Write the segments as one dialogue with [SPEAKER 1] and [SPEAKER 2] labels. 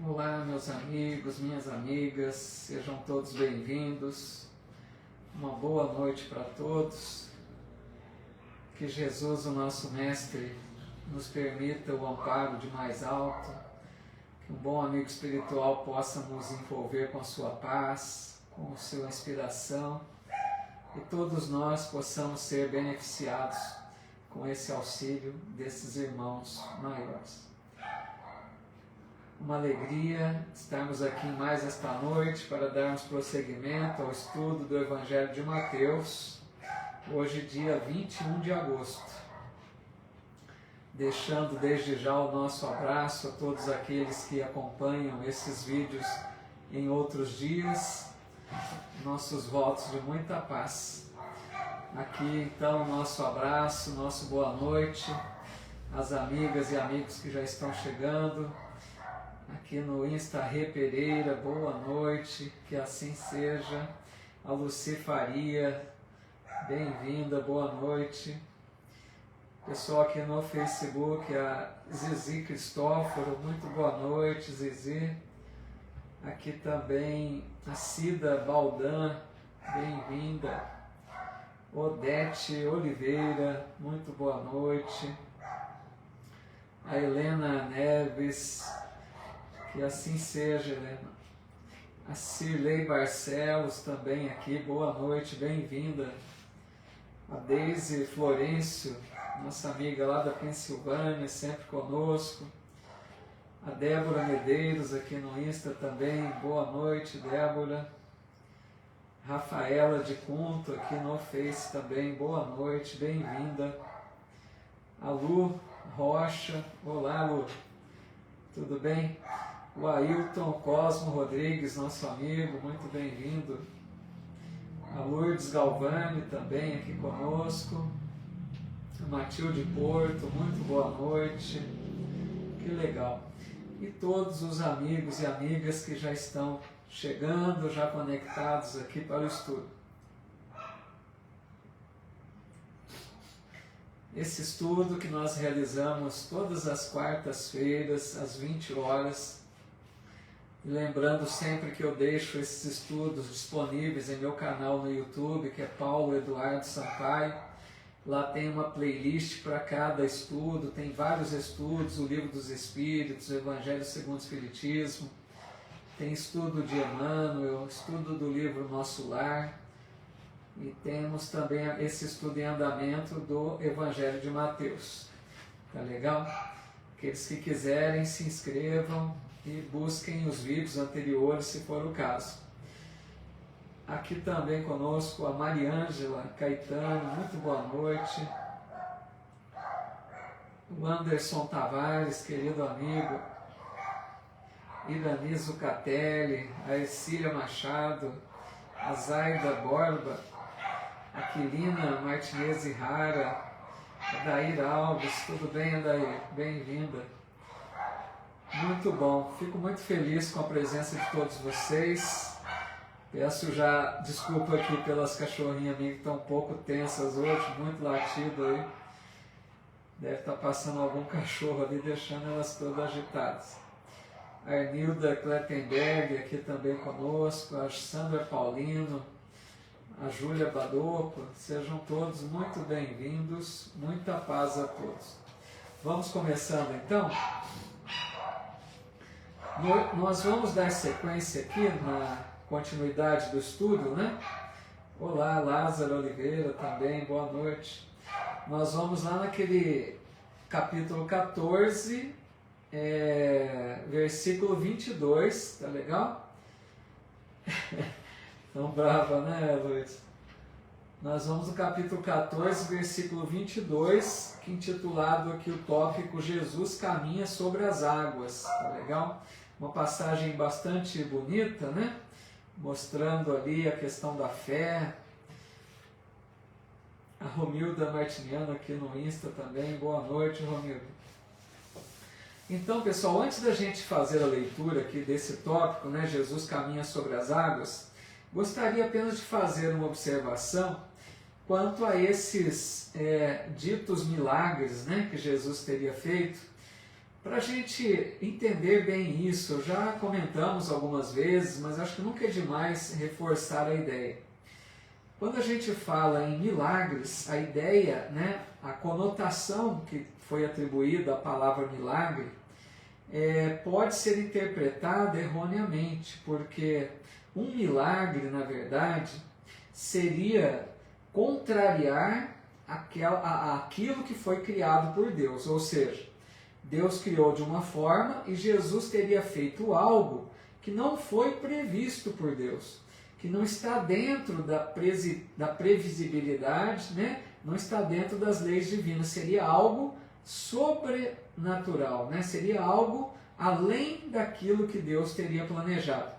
[SPEAKER 1] Olá, meus amigos, minhas amigas, sejam todos bem-vindos. Uma boa noite para todos. Que Jesus, o nosso Mestre, nos permita o amparo de mais alto, que um bom amigo espiritual possa nos envolver com a sua paz, com a sua inspiração, e todos nós possamos ser beneficiados com esse auxílio desses irmãos maiores. Uma alegria estarmos aqui mais esta noite para darmos prosseguimento ao estudo do Evangelho de Mateus, hoje dia 21 de agosto. Deixando desde já o nosso abraço a todos aqueles que acompanham esses vídeos em outros dias, nossos votos de muita paz. Aqui então nosso abraço, nosso boa noite às amigas e amigos que já estão chegando. Aqui no Insta Rê Pereira, boa noite, que assim seja. A Luci Faria, bem-vinda, boa noite. Pessoal aqui no Facebook, a Zizi Cristóforo, muito boa noite, Zizi. Aqui também a Cida Baldan, bem-vinda. Odete Oliveira, muito boa noite. A Helena Neves, que assim seja, Helena. A Cirlei Barcelos também aqui, boa noite, bem-vinda. A Deise Florencio, nossa amiga lá da Pensilvânia, sempre conosco. A Débora Medeiros aqui no Insta também, boa noite, Débora. Rafaela de Cunto aqui no Face também, boa noite, bem-vinda. A Lu Rocha, olá Lu, tudo bem? O Ailton Cosmo Rodrigues, nosso amigo, muito bem-vindo. A Lourdes Galvani também aqui conosco. A Matilde Porto, muito boa noite. Que legal. E todos os amigos e amigas que já estão chegando, já conectados aqui para o estudo. Esse estudo que nós realizamos todas as quartas-feiras, às 20 horas, e lembrando sempre que eu deixo esses estudos disponíveis em meu canal no YouTube, que é Paulo Eduardo Sampaio. Lá tem uma playlist para cada estudo, tem vários estudos, o Livro dos Espíritos, o Evangelho segundo o Espiritismo, tem estudo de Emmanuel, estudo do livro Nosso Lar, e temos também esse estudo em andamento do Evangelho de Mateus. Tá legal? Aqueles que quiserem se inscrevam e busquem os vídeos anteriores, se for o caso. Aqui também conosco a Mariângela Caetano, muito boa noite. O Anderson Tavares, querido amigo. Irani Zucatelli, a Ercília Machado, a Zaida Borba, a Quilina Martinez Rara, a Daíra Alves, tudo bem, Adair? Bem-vinda. Muito bom, fico muito feliz com a presença de todos vocês. Peço já desculpa aqui pelas cachorrinhas minhas que estão um pouco tensas hoje, muito latido aí. Deve estar passando algum cachorro ali, deixando elas todas agitadas. A Arnilda Klettenberg aqui também conosco, a Sandra Paulino, a Júlia Badoco, sejam todos muito bem-vindos, muita paz a todos. Vamos começando então? Nós vamos dar sequência aqui na continuidade do estudo, né? Olá, Lázaro Oliveira também, boa noite. Nós vamos lá naquele capítulo 14, versículo 22, tá legal? Tão brava, né, Luiz? Nós vamos no capítulo 14, versículo 22, que é intitulado aqui o tópico Jesus caminha sobre as águas, tá legal? Uma passagem bastante bonita, né? Mostrando ali a questão da fé. A Romilda Martiniano aqui no Insta também, boa noite, Romilda. Então, pessoal, antes da gente fazer a leitura aqui desse tópico, né, Jesus caminha sobre as águas, gostaria apenas de fazer uma observação quanto a esses ditos milagres, né, que Jesus teria feito, Para a gente entender bem isso, já comentamos algumas vezes, mas acho que nunca é demais reforçar a ideia. Quando a gente fala em milagres, a ideia, né, a conotação que foi atribuída à palavra milagre, pode ser interpretada erroneamente, porque um milagre, na verdade, seria contrariar aquilo que foi criado por Deus, ou seja, Deus criou de uma forma e Jesus teria feito algo que não foi previsto por Deus, que não está dentro da previsibilidade, né? Não está dentro das leis divinas, seria algo sobrenatural, né? Seria algo além daquilo que Deus teria planejado.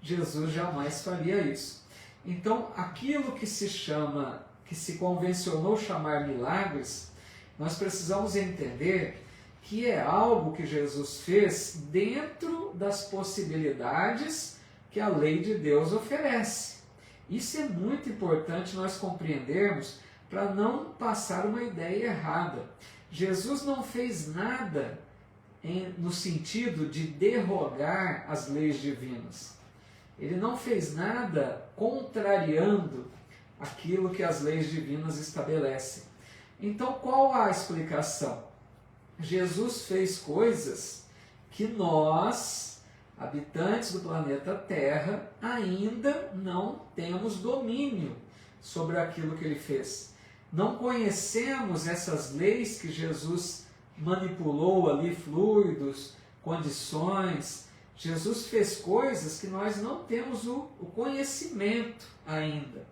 [SPEAKER 1] Jesus jamais faria isso. Então, aquilo que se convencionou chamar milagres, nós precisamos entender que é algo que Jesus fez dentro das possibilidades que a lei de Deus oferece. Isso é muito importante nós compreendermos para não passar uma ideia errada. Jesus não fez nada no sentido de derrogar as leis divinas. Ele não fez nada contrariando aquilo que as leis divinas estabelecem. Então, qual a explicação? Jesus fez coisas que nós, habitantes do planeta Terra, ainda não temos domínio sobre aquilo que ele fez. Não conhecemos essas leis que Jesus manipulou ali, fluidos, condições. Jesus fez coisas que nós não temos o conhecimento ainda.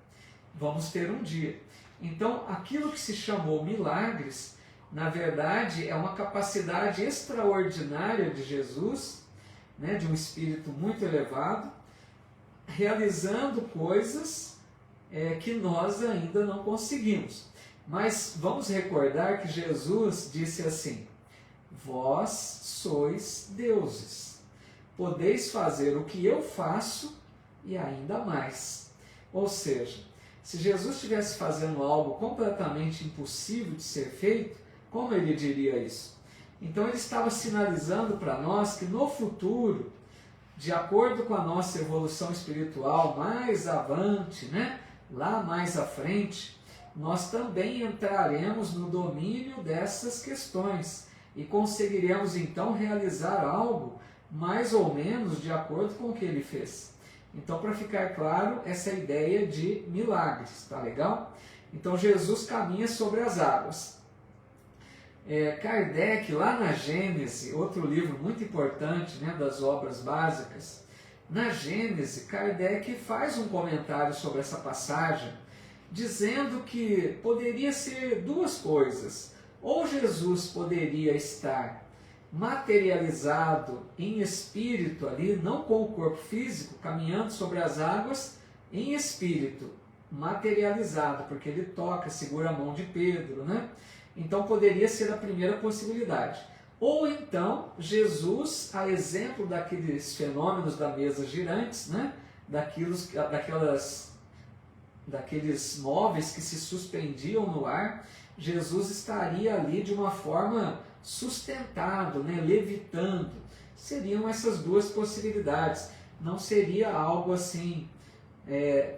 [SPEAKER 1] Vamos ter um dia. Então, aquilo que se chamou milagres, na verdade, é uma capacidade extraordinária de Jesus, né, de um espírito muito elevado, realizando coisas que nós ainda não conseguimos. Mas vamos recordar que Jesus disse assim: vós sois deuses, podeis fazer o que eu faço e ainda mais. Ou seja, se Jesus estivesse fazendo algo completamente impossível de ser feito, como ele diria isso? Então ele estava sinalizando para nós que no futuro, de acordo com a nossa evolução espiritual mais avante, né, lá mais à frente, nós também entraremos no domínio dessas questões e conseguiremos então realizar algo mais ou menos de acordo com o que ele fez. Então, para ficar claro, essa ideia de milagres, tá legal? Então Jesus caminha sobre as águas. Kardec, lá na Gênese, outro livro muito importante, né, das obras básicas, na Gênese, Kardec faz um comentário sobre essa passagem, dizendo que poderia ser duas coisas. Ou Jesus poderia estar materializado em espírito ali, não com o corpo físico, caminhando sobre as águas, em espírito, materializado, porque ele toca, segura a mão de Pedro, né? Então poderia ser a primeira possibilidade. Ou então, Jesus, a exemplo daqueles fenômenos da mesa girantes, né? Daqueles móveis que se suspendiam no ar, Jesus estaria ali de uma forma sustentado, né? Levitando. Seriam essas duas possibilidades. Não seria algo assim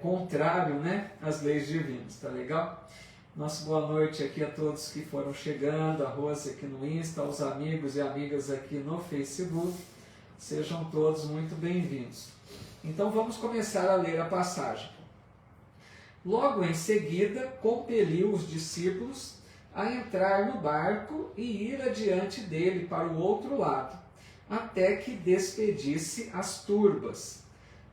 [SPEAKER 1] contrário, né, às leis divinas, tá legal? Nossa boa noite aqui a todos que foram chegando, a Rose aqui no Insta, aos amigos e amigas aqui no Facebook. Sejam todos muito bem-vindos. Então vamos começar a ler a passagem. Logo em seguida, compeliu os discípulos a entrar no barco e ir adiante dele para o outro lado, até que despedisse as turbas.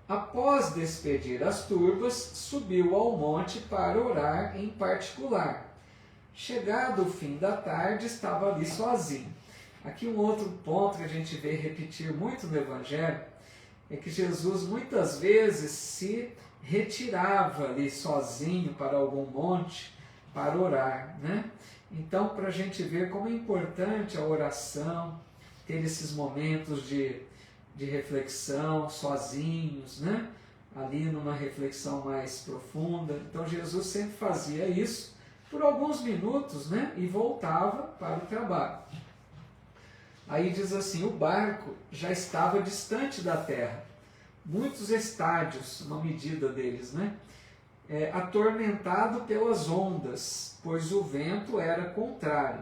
[SPEAKER 1] Após despedir as turbas, subiu ao monte para orar em particular. Chegado o fim da tarde, estava ali sozinho. Aqui um outro ponto que a gente vê repetir muito no Evangelho é que Jesus muitas vezes se retirava ali sozinho para algum monte para orar, né? Então, para a gente ver como é importante a oração, ter esses momentos de reflexão, sozinhos, né? Ali numa reflexão mais profunda. Então Jesus sempre fazia isso por alguns minutos, né? E voltava para o trabalho. Aí diz assim, o barco já estava distante da terra, muitos estádios, uma medida deles, né? Atormentado pelas ondas, pois o vento era contrário.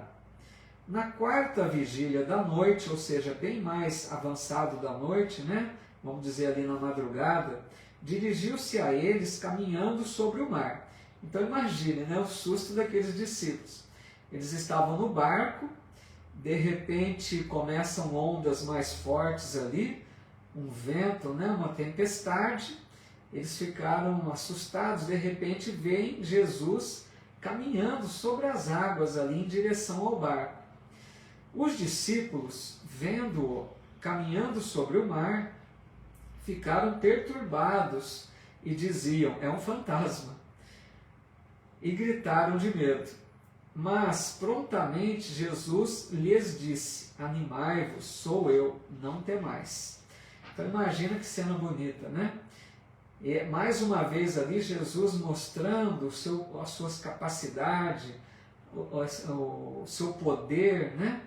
[SPEAKER 1] Na quarta vigília da noite, ou seja, bem mais avançado da noite, né? Vamos dizer ali na madrugada, dirigiu-se a eles caminhando sobre o mar. Então imagine, né, o susto daqueles discípulos. Eles estavam no barco, de repente começam ondas mais fortes ali, um vento, né, uma tempestade. Eles ficaram assustados, de repente veem Jesus caminhando sobre as águas ali em direção ao barco. Os discípulos, vendo-o caminhando sobre o mar, ficaram perturbados e diziam, é um fantasma, e gritaram de medo. Mas prontamente Jesus lhes disse, animai-vos, sou eu, não temais. Então imagina que cena bonita, né? E mais uma vez ali Jesus mostrando as suas capacidades, o seu poder, né?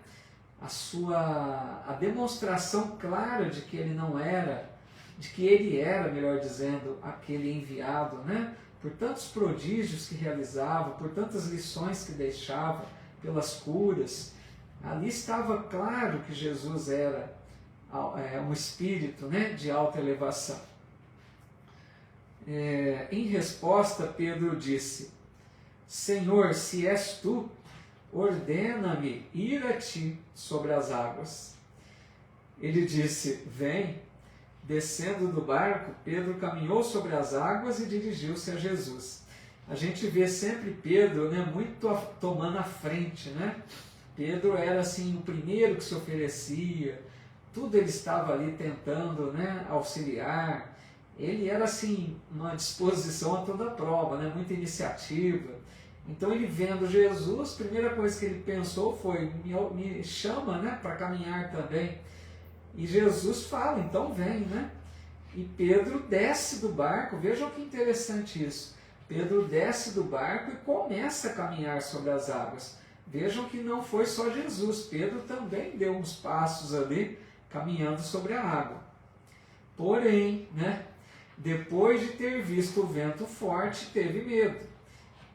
[SPEAKER 1] A demonstração clara de que ele não era, de que ele era, melhor dizendo, aquele enviado, né? Por tantos prodígios que realizava, por tantas lições que deixava, pelas curas. Ali estava claro que Jesus era um espírito, né, de alta elevação. Em resposta, Pedro disse, Senhor, se és tu, ordena-me ir a ti sobre as águas. Ele disse, vem. Descendo do barco, Pedro caminhou sobre as águas e dirigiu-se a Jesus. A gente vê sempre Pedro, né, muito tomando a frente, né? Pedro era assim o primeiro que se oferecia, tudo ele estava ali tentando, né, auxiliar. Ele era assim uma disposição a toda prova, né, muita iniciativa. Então ele vendo Jesus, a primeira coisa que ele pensou foi, me chama, né, para caminhar também. E Jesus fala, então vem, né? E Pedro desce do barco, vejam que interessante isso. Pedro desce do barco e começa a caminhar sobre as águas. Vejam que não foi só Jesus, Pedro também deu uns passos ali, caminhando sobre a água. Porém, né, depois de ter visto o vento forte, teve medo.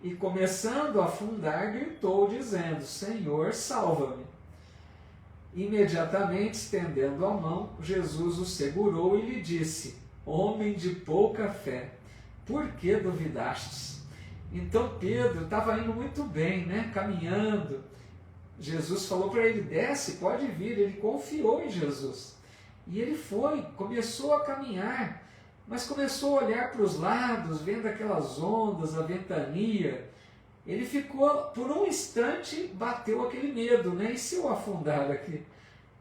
[SPEAKER 1] E começando a afundar, gritou, dizendo, Senhor, salva-me. Imediatamente, estendendo a mão, Jesus o segurou e lhe disse, homem de pouca fé, por que duvidastes? Então Pedro estava indo muito bem, né? Caminhando. Jesus falou para ele, desce, pode vir. Ele confiou em Jesus. E ele foi, começou a caminhar, mas começou a olhar para os lados, vendo aquelas ondas, a ventania. Ele ficou, por um instante, bateu aquele medo, né? E se eu afundar aqui?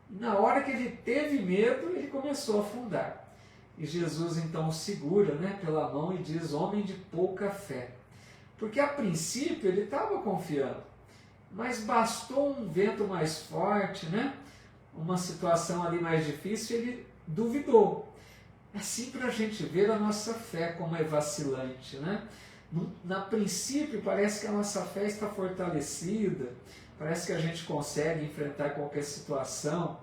[SPEAKER 1] Na hora que ele teve medo, ele começou a afundar. E Jesus então o segura, né, pela mão e diz, homem de pouca fé. Porque a princípio ele estava confiando, mas bastou um vento mais forte, né? Uma situação ali mais difícil, ele duvidou. Assim para a gente ver a nossa fé como é vacilante, né? Na princípio parece que a nossa fé está fortalecida, parece que a gente consegue enfrentar qualquer situação,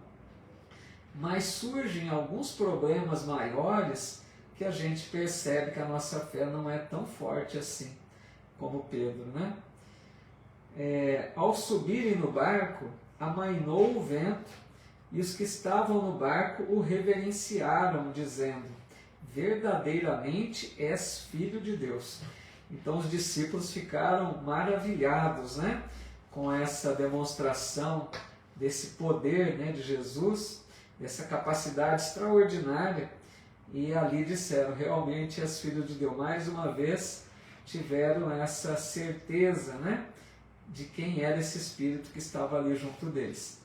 [SPEAKER 1] mas surgem alguns problemas maiores que a gente percebe que a nossa fé não é tão forte assim, como Pedro, né? Ao subirem no barco, amainou o vento, e os que estavam no barco o reverenciaram, dizendo, verdadeiramente és filho de Deus. Então os discípulos ficaram maravilhados, né, com essa demonstração desse poder, né, de Jesus, dessa capacidade extraordinária, e ali disseram, realmente és filho de Deus. Mais uma vez tiveram essa certeza, né, de quem era esse Espírito que estava ali junto deles.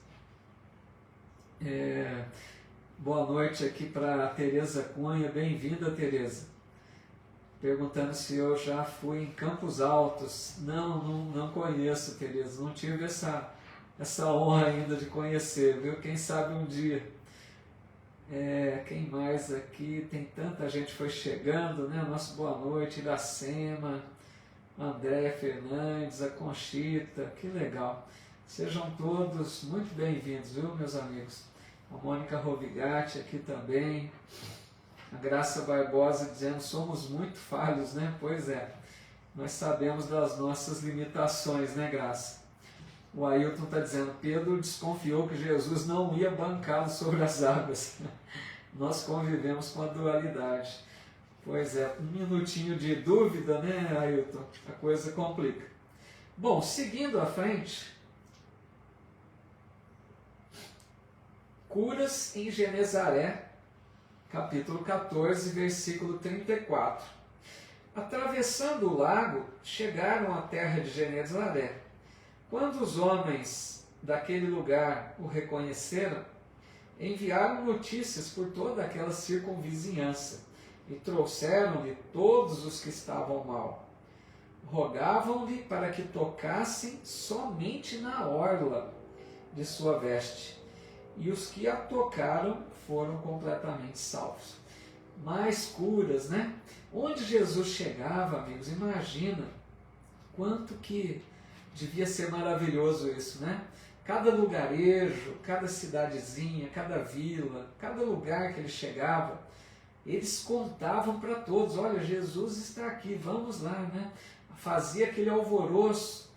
[SPEAKER 1] Boa noite aqui para a Tereza Cunha, bem-vinda, Tereza. Perguntando se eu já fui em Campos Altos. Não conheço, Tereza, não tive essa honra ainda de conhecer, viu? Quem sabe um dia. Quem mais aqui? Tem tanta gente que foi chegando, né? Nosso boa noite, Iracema, André Fernandes, a Conchita, que legal. Sejam todos muito bem-vindos, viu, meus amigos? A Mônica Rovigatti aqui também. A Graça Barbosa dizendo, somos muito falhos, né? Pois é, nós sabemos das nossas limitações, né, Graça? O Ailton está dizendo, Pedro desconfiou que Jesus não ia bancá-lo sobre as águas. Nós convivemos com a dualidade. Pois é, um minutinho de dúvida, né, Ailton? A coisa complica. Bom, seguindo à frente, curas em Genezaré, capítulo 14, versículo 34. Atravessando o lago, chegaram à terra de Genezaré. Quando os homens daquele lugar o reconheceram, enviaram notícias por toda aquela circunvizinhança e trouxeram-lhe todos os que estavam mal. Rogavam-lhe para que tocassem somente na orla de sua veste, e os que a tocaram foram completamente salvos. Mais curas, né? Onde Jesus chegava, amigos, imagina quanto que devia ser maravilhoso isso, né? Cada lugarejo, cada cidadezinha, cada vila, cada lugar que ele chegava, eles contavam para todos, olha, Jesus está aqui, vamos lá, né? Fazia aquele alvoroço.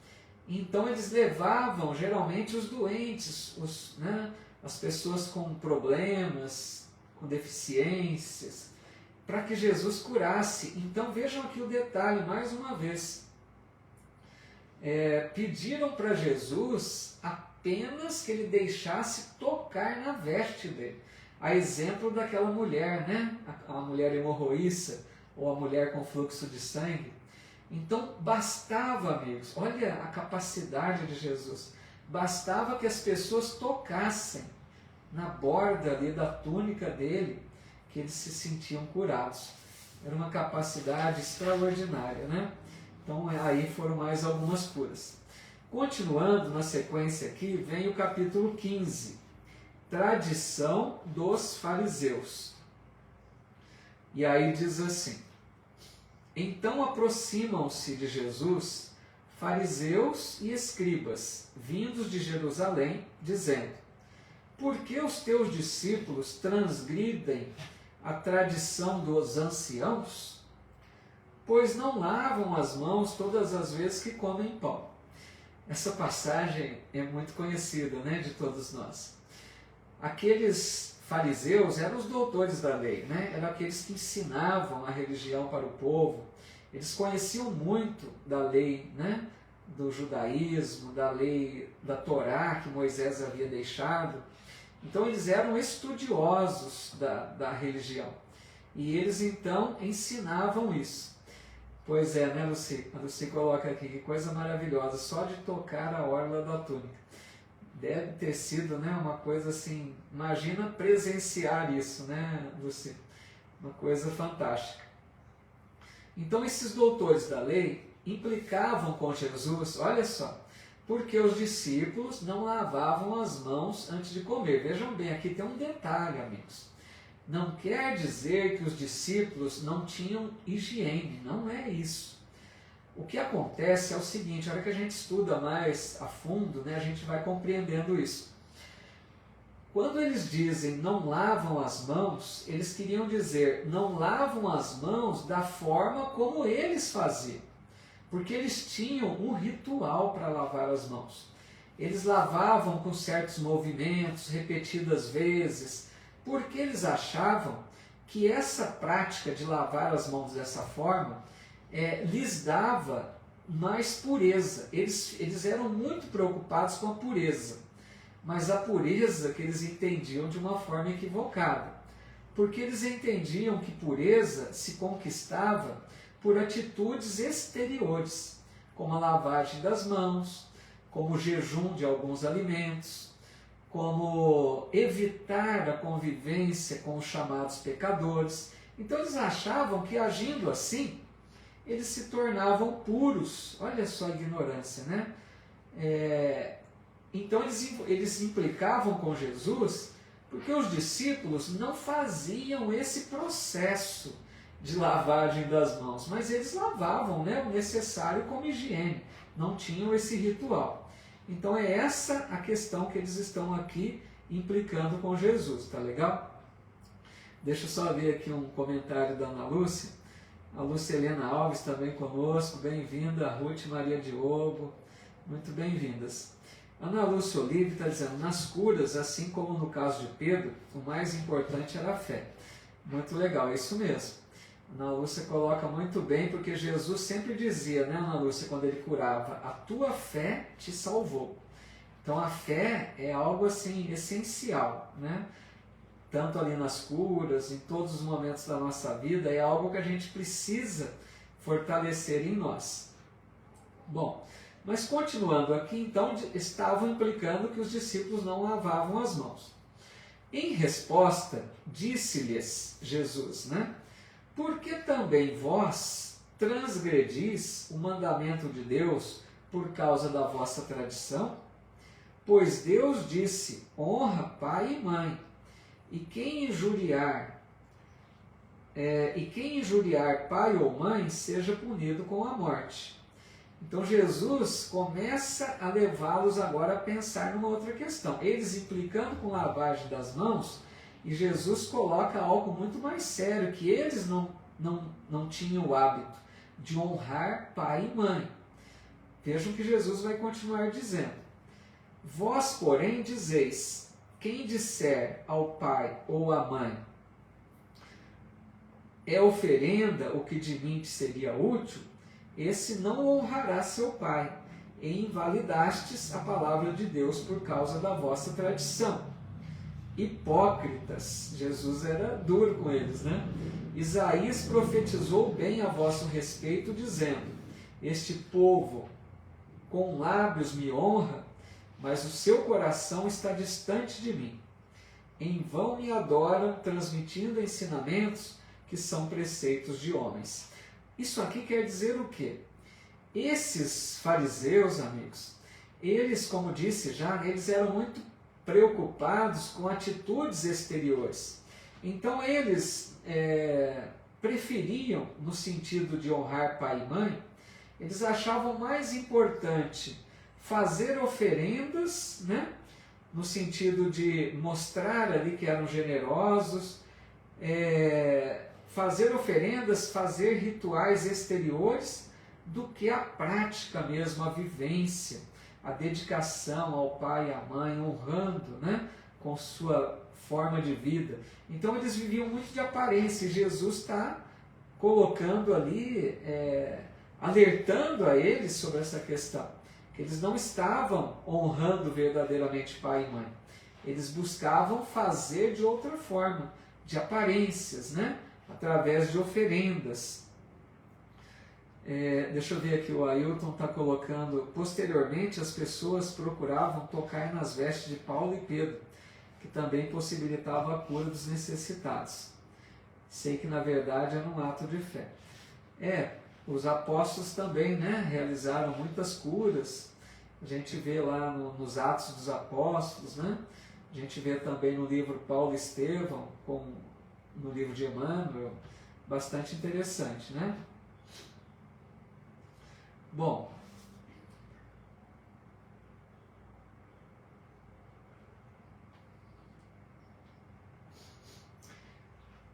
[SPEAKER 1] Então eles levavam, geralmente, os doentes, né? As pessoas com problemas, com deficiências, para que Jesus curasse. Então vejam aqui o detalhe, mais uma vez. Pediram para Jesus apenas que ele deixasse tocar na veste dele. A exemplo daquela mulher, né? A mulher hemorroíça, ou a mulher com fluxo de sangue. Então bastava, amigos, olha a capacidade de Jesus, bastava que as pessoas tocassem na borda ali da túnica dele, que eles se sentiam curados. Era uma capacidade extraordinária, né? Então aí foram mais algumas curas. Continuando na sequência aqui, vem o capítulo 15, tradição dos fariseus. E aí diz assim, então aproximam-se de Jesus fariseus e escribas, vindos de Jerusalém, dizendo, por que os teus discípulos transgridem a tradição dos anciãos? Pois não lavam as mãos todas as vezes que comem pão. Essa passagem é muito conhecida, né, de todos nós. Aqueles fariseus eram os doutores da lei, né? Eram aqueles que ensinavam a religião para o povo. Eles conheciam muito da lei, né? Do judaísmo, da lei da Torá que Moisés havia deixado. Então eles eram estudiosos da religião. E eles então ensinavam isso. Pois é, né, Luci? A Luci coloca aqui, que coisa maravilhosa, só de tocar a orla da túnica. Deve ter sido, né, uma coisa assim, imagina presenciar isso, né, Luci? Uma coisa fantástica. Então esses doutores da lei implicavam com Jesus, olha só, porque os discípulos não lavavam as mãos antes de comer. Vejam bem, aqui tem um detalhe, amigos. Não quer dizer que os discípulos não tinham higiene, não é isso. O que acontece é o seguinte, a hora que a gente estuda mais a fundo, né, a gente vai compreendendo isso. Quando eles dizem não lavam as mãos, eles queriam dizer não lavam as mãos da forma como eles faziam. Porque eles tinham um ritual para lavar as mãos. Eles lavavam com certos movimentos, repetidas vezes, porque eles achavam que essa prática de lavar as mãos dessa forma lhes dava mais pureza. Eles eram muito preocupados com a pureza, mas a pureza que eles entendiam de uma forma equivocada, porque eles entendiam que pureza se conquistava por atitudes exteriores, como a lavagem das mãos, como o jejum de alguns alimentos, como evitar a convivência com os chamados pecadores. Então eles achavam que agindo assim, eles se tornavam puros. Olha só a ignorância, né? Então eles implicavam com Jesus porque os discípulos não faziam esse processo de lavagem das mãos, mas eles lavavam, né, o necessário como higiene, não tinham esse ritual. Então é essa a questão que eles estão aqui implicando com Jesus, tá legal? Deixa eu só ver aqui um comentário da Ana Lúcia. A Lúcia Helena Alves também conosco, bem-vinda. A Ruth Maria Diogo, muito bem-vindas. Ana Lúcia Olive está dizendo, nas curas, assim como no caso de Pedro, o mais importante era a fé. Muito legal, é isso mesmo. Ana Lúcia coloca muito bem, porque Jesus sempre dizia, né, Ana Lúcia, quando ele curava, a tua fé te salvou. Então a fé é algo assim essencial, né? Tanto ali nas curas, em todos os momentos da nossa vida, é algo que a gente precisa fortalecer em nós. Bom, mas continuando aqui, então, estavam implicando que os discípulos não lavavam as mãos. Em resposta, disse-lhes Jesus, né? Por que também vós transgredis o mandamento de Deus por causa da vossa tradição? Pois Deus disse, honra pai e mãe, e quem injuriar pai ou mãe seja punido com a morte. Então Jesus começa a levá-los agora a pensar numa outra questão. Eles implicando com lavagem das mãos, e Jesus coloca algo muito mais sério, que eles não tinham o hábito de honrar pai e mãe. Vejam que Jesus vai continuar dizendo. Vós, porém, dizeis, quem disser ao pai ou à mãe, é oferenda o que de mim te seria útil, esse não honrará seu pai, e invalidastes a palavra de Deus por causa da vossa tradição. Hipócritas, Jesus era duro com eles, né? Isaías profetizou bem a vosso respeito, dizendo, este povo com lábios me honra, mas o seu coração está distante de mim. Em vão me adoram, transmitindo ensinamentos que são preceitos de homens. Isso aqui quer dizer o quê? Esses fariseus, amigos, eles, como disse já, eles eram muito preocupados com atitudes exteriores. Então eles preferiam, no sentido de honrar pai e mãe, eles achavam mais importante fazer oferendas, né? No sentido de mostrar ali que eram generosos, fazer oferendas, fazer rituais exteriores, do que a prática mesmo, a vivência, a dedicação ao pai e à mãe, honrando, né? Com sua forma de vida. Então eles viviam muito de aparência, e Jesus está colocando ali, alertando a eles sobre essa questão. Eles não estavam honrando verdadeiramente pai e mãe. Eles buscavam fazer de outra forma, de aparências, né? Através de oferendas. Deixa eu ver aqui, o Ailton está colocando, posteriormente as pessoas procuravam tocar nas vestes de Paulo e Pedro, que também possibilitava a cura dos necessitados. Sei que na verdade era um ato de fé. Os apóstolos também, né, realizaram muitas curas. A gente vê lá nos Atos dos Apóstolos, né? A gente vê também no livro Paulo e Estevão, no livro de Emmanuel. Bastante interessante, né? Bom,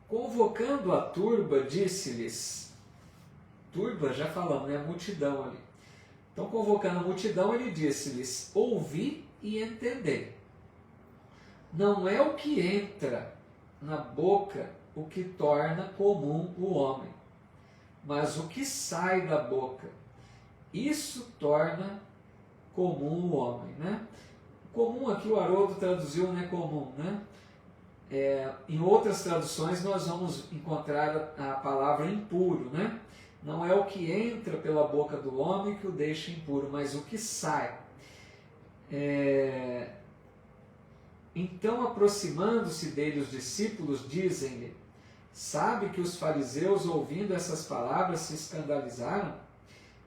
[SPEAKER 1] convocando a turba, disse-lhes, turba, já falamos, né? Multidão ali. Então, convocando a multidão, ele disse-lhes, ouvi e entendei. Não é o que entra na boca o que torna comum o homem, mas o que sai da boca, isso torna comum o homem, né? Comum aqui o Haroldo traduziu, né, comum, né? Em outras traduções nós vamos encontrar a palavra impuro, né? Não é o que entra pela boca do homem que o deixa impuro, mas o que sai. Então, aproximando-se dele os discípulos, dizem-lhe, sabe que os fariseus, ouvindo essas palavras, se escandalizaram?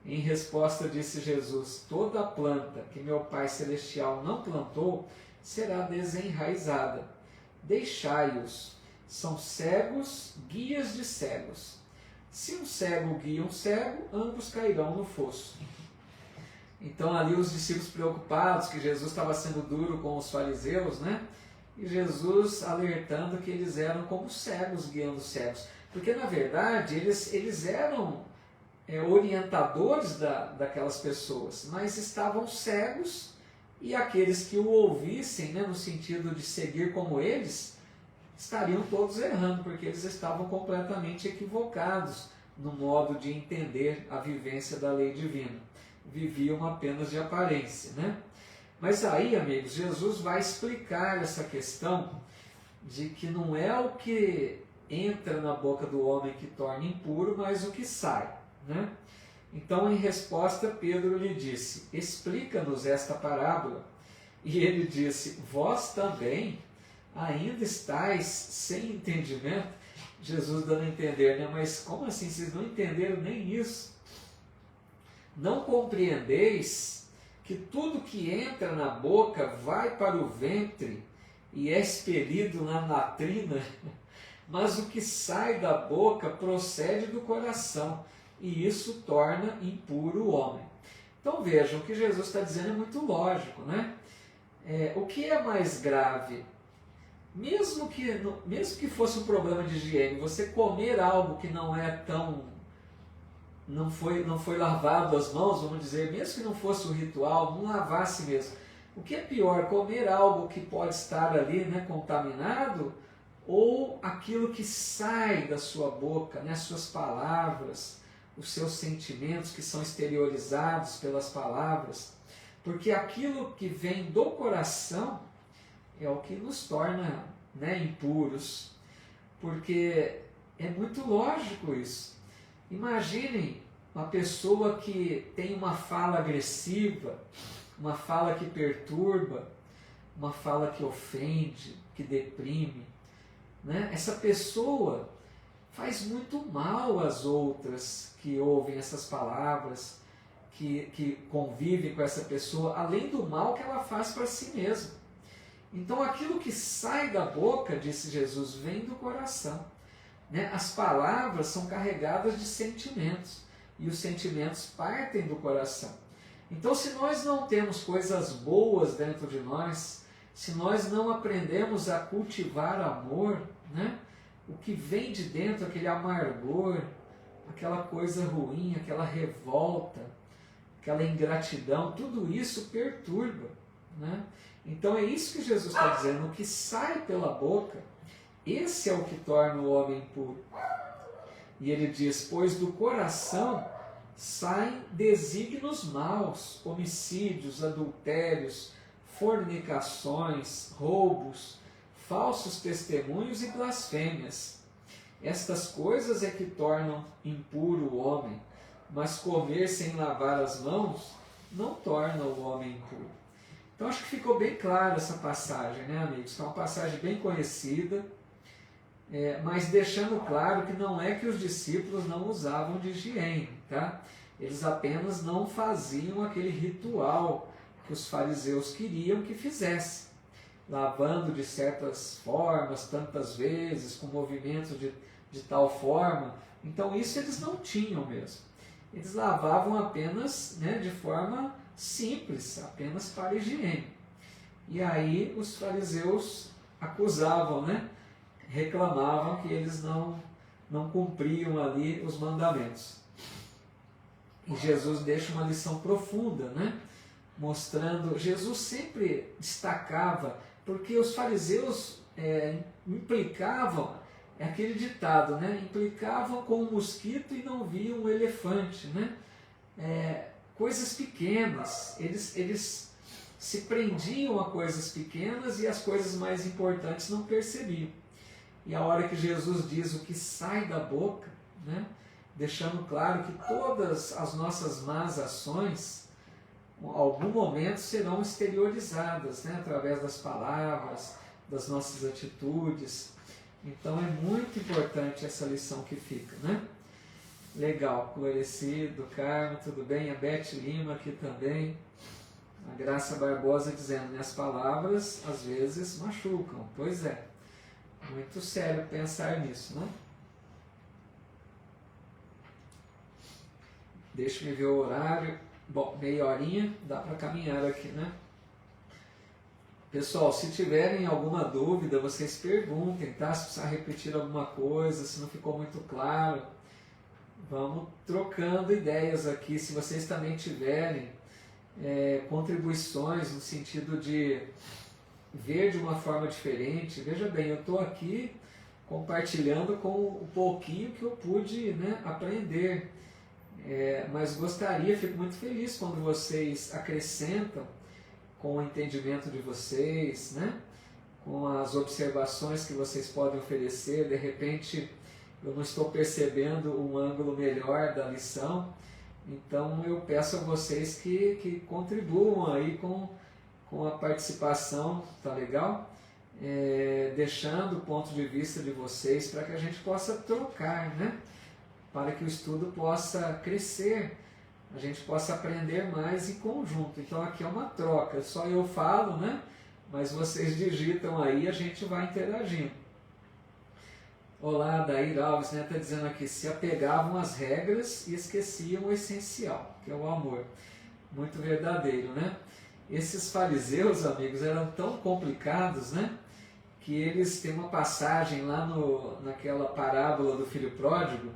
[SPEAKER 1] Em resposta disse Jesus, toda planta que meu Pai Celestial não plantou, será desenraizada. Deixai-os, são cegos, guias de cegos. Se um cego guia um cego, ambos cairão no fosso. Então ali os discípulos preocupados que Jesus estava sendo duro com os fariseus, né? E Jesus alertando que eles eram como cegos guiando cegos. Porque na verdade eles eram orientadores daquelas pessoas, mas estavam cegos, e aqueles que o ouvissem, né, no sentido de seguir como eles, estariam todos errando, porque eles estavam completamente equivocados no modo de entender a vivência da lei divina. Viviam apenas de aparência, né? Mas aí, amigos, Jesus vai explicar essa questão de que não é o que entra na boca do homem que torna impuro, mas o que sai, né? Então, em resposta, Pedro lhe disse: explica-nos esta parábola. E ele disse: vós também ainda estáis sem entendimento? Jesus dando a entender, né? Mas como assim? Vocês não entenderam nem isso? Não compreendeis que tudo que entra na boca vai para o ventre e é expelido na latrina? Mas o que sai da boca procede do coração, e isso torna impuro o homem. Então vejam, o que Jesus está dizendo é muito lógico, né? O que é mais grave? Mesmo que fosse um problema de higiene, você comer algo que não é tão... não foi lavado as mãos, vamos dizer, mesmo que não fosse o ritual, não lavasse mesmo. O que é pior, comer algo que pode estar ali, né, contaminado, ou aquilo que sai da sua boca, né, as suas palavras, os seus sentimentos que são exteriorizados pelas palavras? Porque aquilo que vem do coração é o que nos torna, né, impuros. Porque é muito lógico isso. Imaginem uma pessoa que tem uma fala agressiva, uma fala que perturba, uma fala que ofende, que deprime, né? Essa pessoa faz muito mal às outras que ouvem essas palavras, que convivem com essa pessoa, além do mal que ela faz para si mesma. Então aquilo que sai da boca, disse Jesus, vem do coração, né? As palavras são carregadas de sentimentos, e os sentimentos partem do coração. Então, se nós não temos coisas boas dentro de nós, se nós não aprendemos a cultivar amor, né? O que vem de dentro, aquele amargor, aquela coisa ruim, aquela revolta, aquela ingratidão, tudo isso perturba, né? Então é isso que Jesus está dizendo, o que sai pela boca, esse é o que torna o homem impuro. E ele diz: pois do coração saem desígnios maus, homicídios, adultérios, fornicações, roubos, falsos testemunhos e blasfêmias. Estas coisas é que tornam impuro o homem, mas comer sem lavar as mãos não torna o homem impuro. Então acho que ficou bem claro essa passagem, né, amigos? É uma passagem bem conhecida, mas deixando claro que não é que os discípulos não usavam de higiene, tá? Eles apenas não faziam aquele ritual que os fariseus queriam que fizesse, lavando de certas formas, tantas vezes, com movimentos de tal forma. Então isso eles não tinham mesmo. Eles lavavam apenas, né, de forma simples, apenas para higiene. E aí os fariseus acusavam, né, reclamavam que eles não cumpriam ali os mandamentos. E Jesus deixa uma lição profunda, né, mostrando, Jesus sempre destacava, porque os fariseus implicavam, é aquele ditado, né, implicavam com um mosquito e não viam um elefante, né? Coisas pequenas, eles se prendiam a coisas pequenas e as coisas mais importantes não percebiam. E a hora que Jesus diz o que sai da boca, né, deixando claro que todas as nossas más ações, em algum momento serão exteriorizadas, né, através das palavras, das nossas atitudes. Então é muito importante essa lição que fica, né? Legal, Florescido, Carmo, tudo bem? A Beth Lima aqui também. A Graça Barbosa dizendo, minhas palavras às vezes machucam. Pois é, muito sério pensar nisso, né? Deixa eu ver o horário. Bom, meia horinha, dá para caminhar aqui, né? Pessoal, se tiverem alguma dúvida, vocês perguntem, tá? Se precisar repetir alguma coisa, se não ficou muito claro, vamos trocando ideias aqui. Se vocês também tiverem contribuições no sentido de ver de uma forma diferente, veja bem, eu estou aqui compartilhando com o pouquinho que eu pude, né, aprender, mas gostaria, fico muito feliz quando vocês acrescentam com o entendimento de vocês, né, com as observações que vocês podem oferecer. De repente eu não estou percebendo um ângulo melhor da lição, então eu peço a vocês que contribuam aí com a participação, tá legal? Deixando o ponto de vista de vocês para que a gente possa trocar, né? Para que o estudo possa crescer, a gente possa aprender mais em conjunto. Então aqui é uma troca, só eu falo, né? Mas vocês digitam aí e a gente vai interagindo. Olá, Daír Alves, né? Está dizendo aqui, se apegavam às regras e esqueciam o essencial, que é o amor. Muito verdadeiro, né? Esses fariseus, amigos, eram tão complicados, né? Que eles têm uma passagem lá naquela parábola do filho pródigo,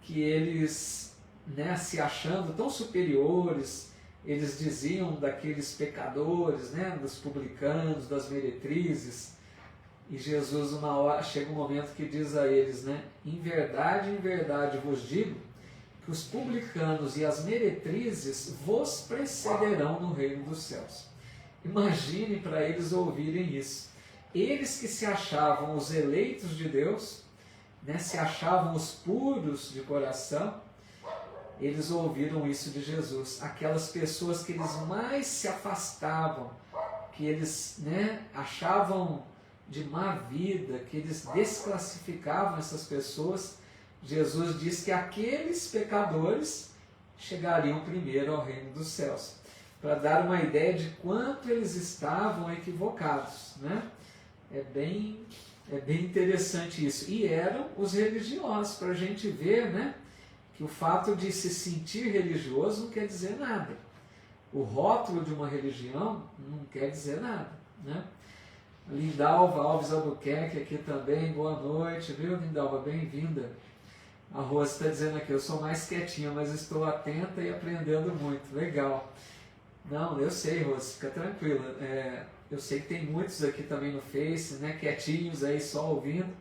[SPEAKER 1] que eles, né, se achando tão superiores, eles diziam daqueles pecadores, né, dos publicanos, das meretrizes, e Jesus uma hora, chega um momento que diz a eles, né, em verdade vos digo, que os publicanos e as meretrizes vos precederão no reino dos céus. Imagine para eles ouvirem isso. Eles que se achavam os eleitos de Deus, né, se achavam os puros de coração, eles ouviram isso de Jesus. Aquelas pessoas que eles mais se afastavam, que eles, né, achavam de má vida, que eles desclassificavam essas pessoas, Jesus diz que aqueles pecadores chegariam primeiro ao reino dos céus, para dar uma ideia de quanto eles estavam equivocados, né? É bem interessante isso. E eram os religiosos, para a gente ver, né, que o fato de se sentir religioso não quer dizer nada. O rótulo de uma religião não quer dizer nada, né? Lindalva Alves Albuquerque aqui também, boa noite, viu, Lindalva? Bem-vinda. A Rose está dizendo aqui, eu sou mais quietinha, mas estou atenta e aprendendo muito. Legal. Não, eu sei, Rose, fica tranquila. Eu sei que tem muitos aqui também no Face, né, quietinhos aí só ouvindo.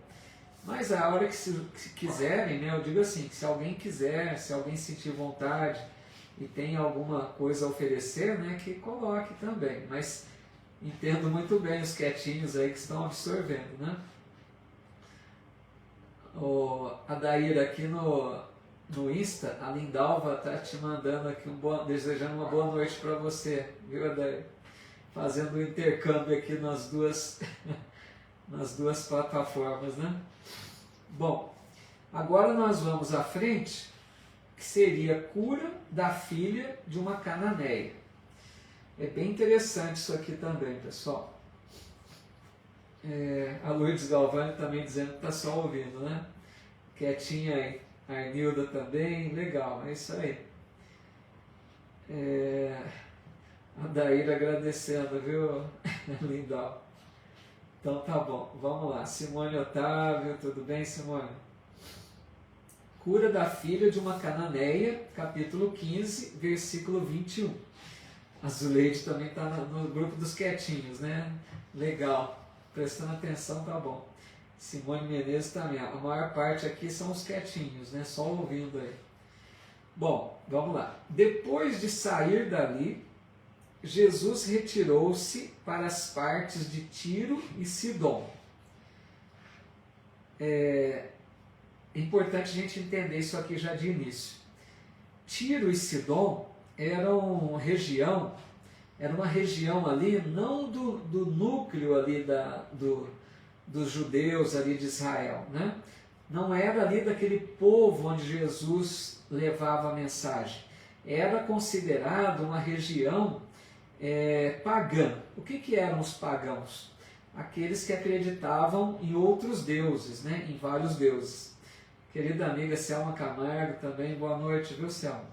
[SPEAKER 1] Mas a hora que se quiserem, né, eu digo assim, que se alguém quiser, se alguém sentir vontade e tem alguma coisa a oferecer, né, que coloque também. Mas entendo muito bem os quietinhos aí que estão absorvendo, né? A Daíra aqui no Insta, a Lindalva está te mandando aqui desejando uma boa noite para você, viu, Daíra? Fazendo um intercâmbio aqui nas duas plataformas, né? Bom, agora nós vamos à frente, que seria cura da filha de uma cananeia. É bem interessante isso aqui também, pessoal. A Lourdes Galvani também dizendo que está só ouvindo, né? Quietinha aí. A Arnilda também, legal, é isso aí. A Daíra agradecendo, viu, Lindal? Então tá bom, vamos lá. Simone Otávio, tudo bem, Simone? Cura da filha de uma cananeia, capítulo 15, versículo 21. A Zuleide também está no grupo dos quietinhos, né? Legal. Prestando atenção, tá bom. Simone Menezes também. A maior parte aqui são os quietinhos, né? Só ouvindo aí. Bom, vamos lá. Depois de sair dali, Jesus retirou-se para as partes de Tiro e Sidom. É importante a gente entender isso aqui já de início. Tiro e Sidom era uma região ali, não do núcleo ali dos judeus ali de Israel, né? Não era ali daquele povo onde Jesus levava a mensagem. Era considerado uma região pagã. O que eram os pagãos? Aqueles que acreditavam em outros deuses, né? Em vários deuses. Querida amiga Selma Camargo também, boa noite, viu, Selma?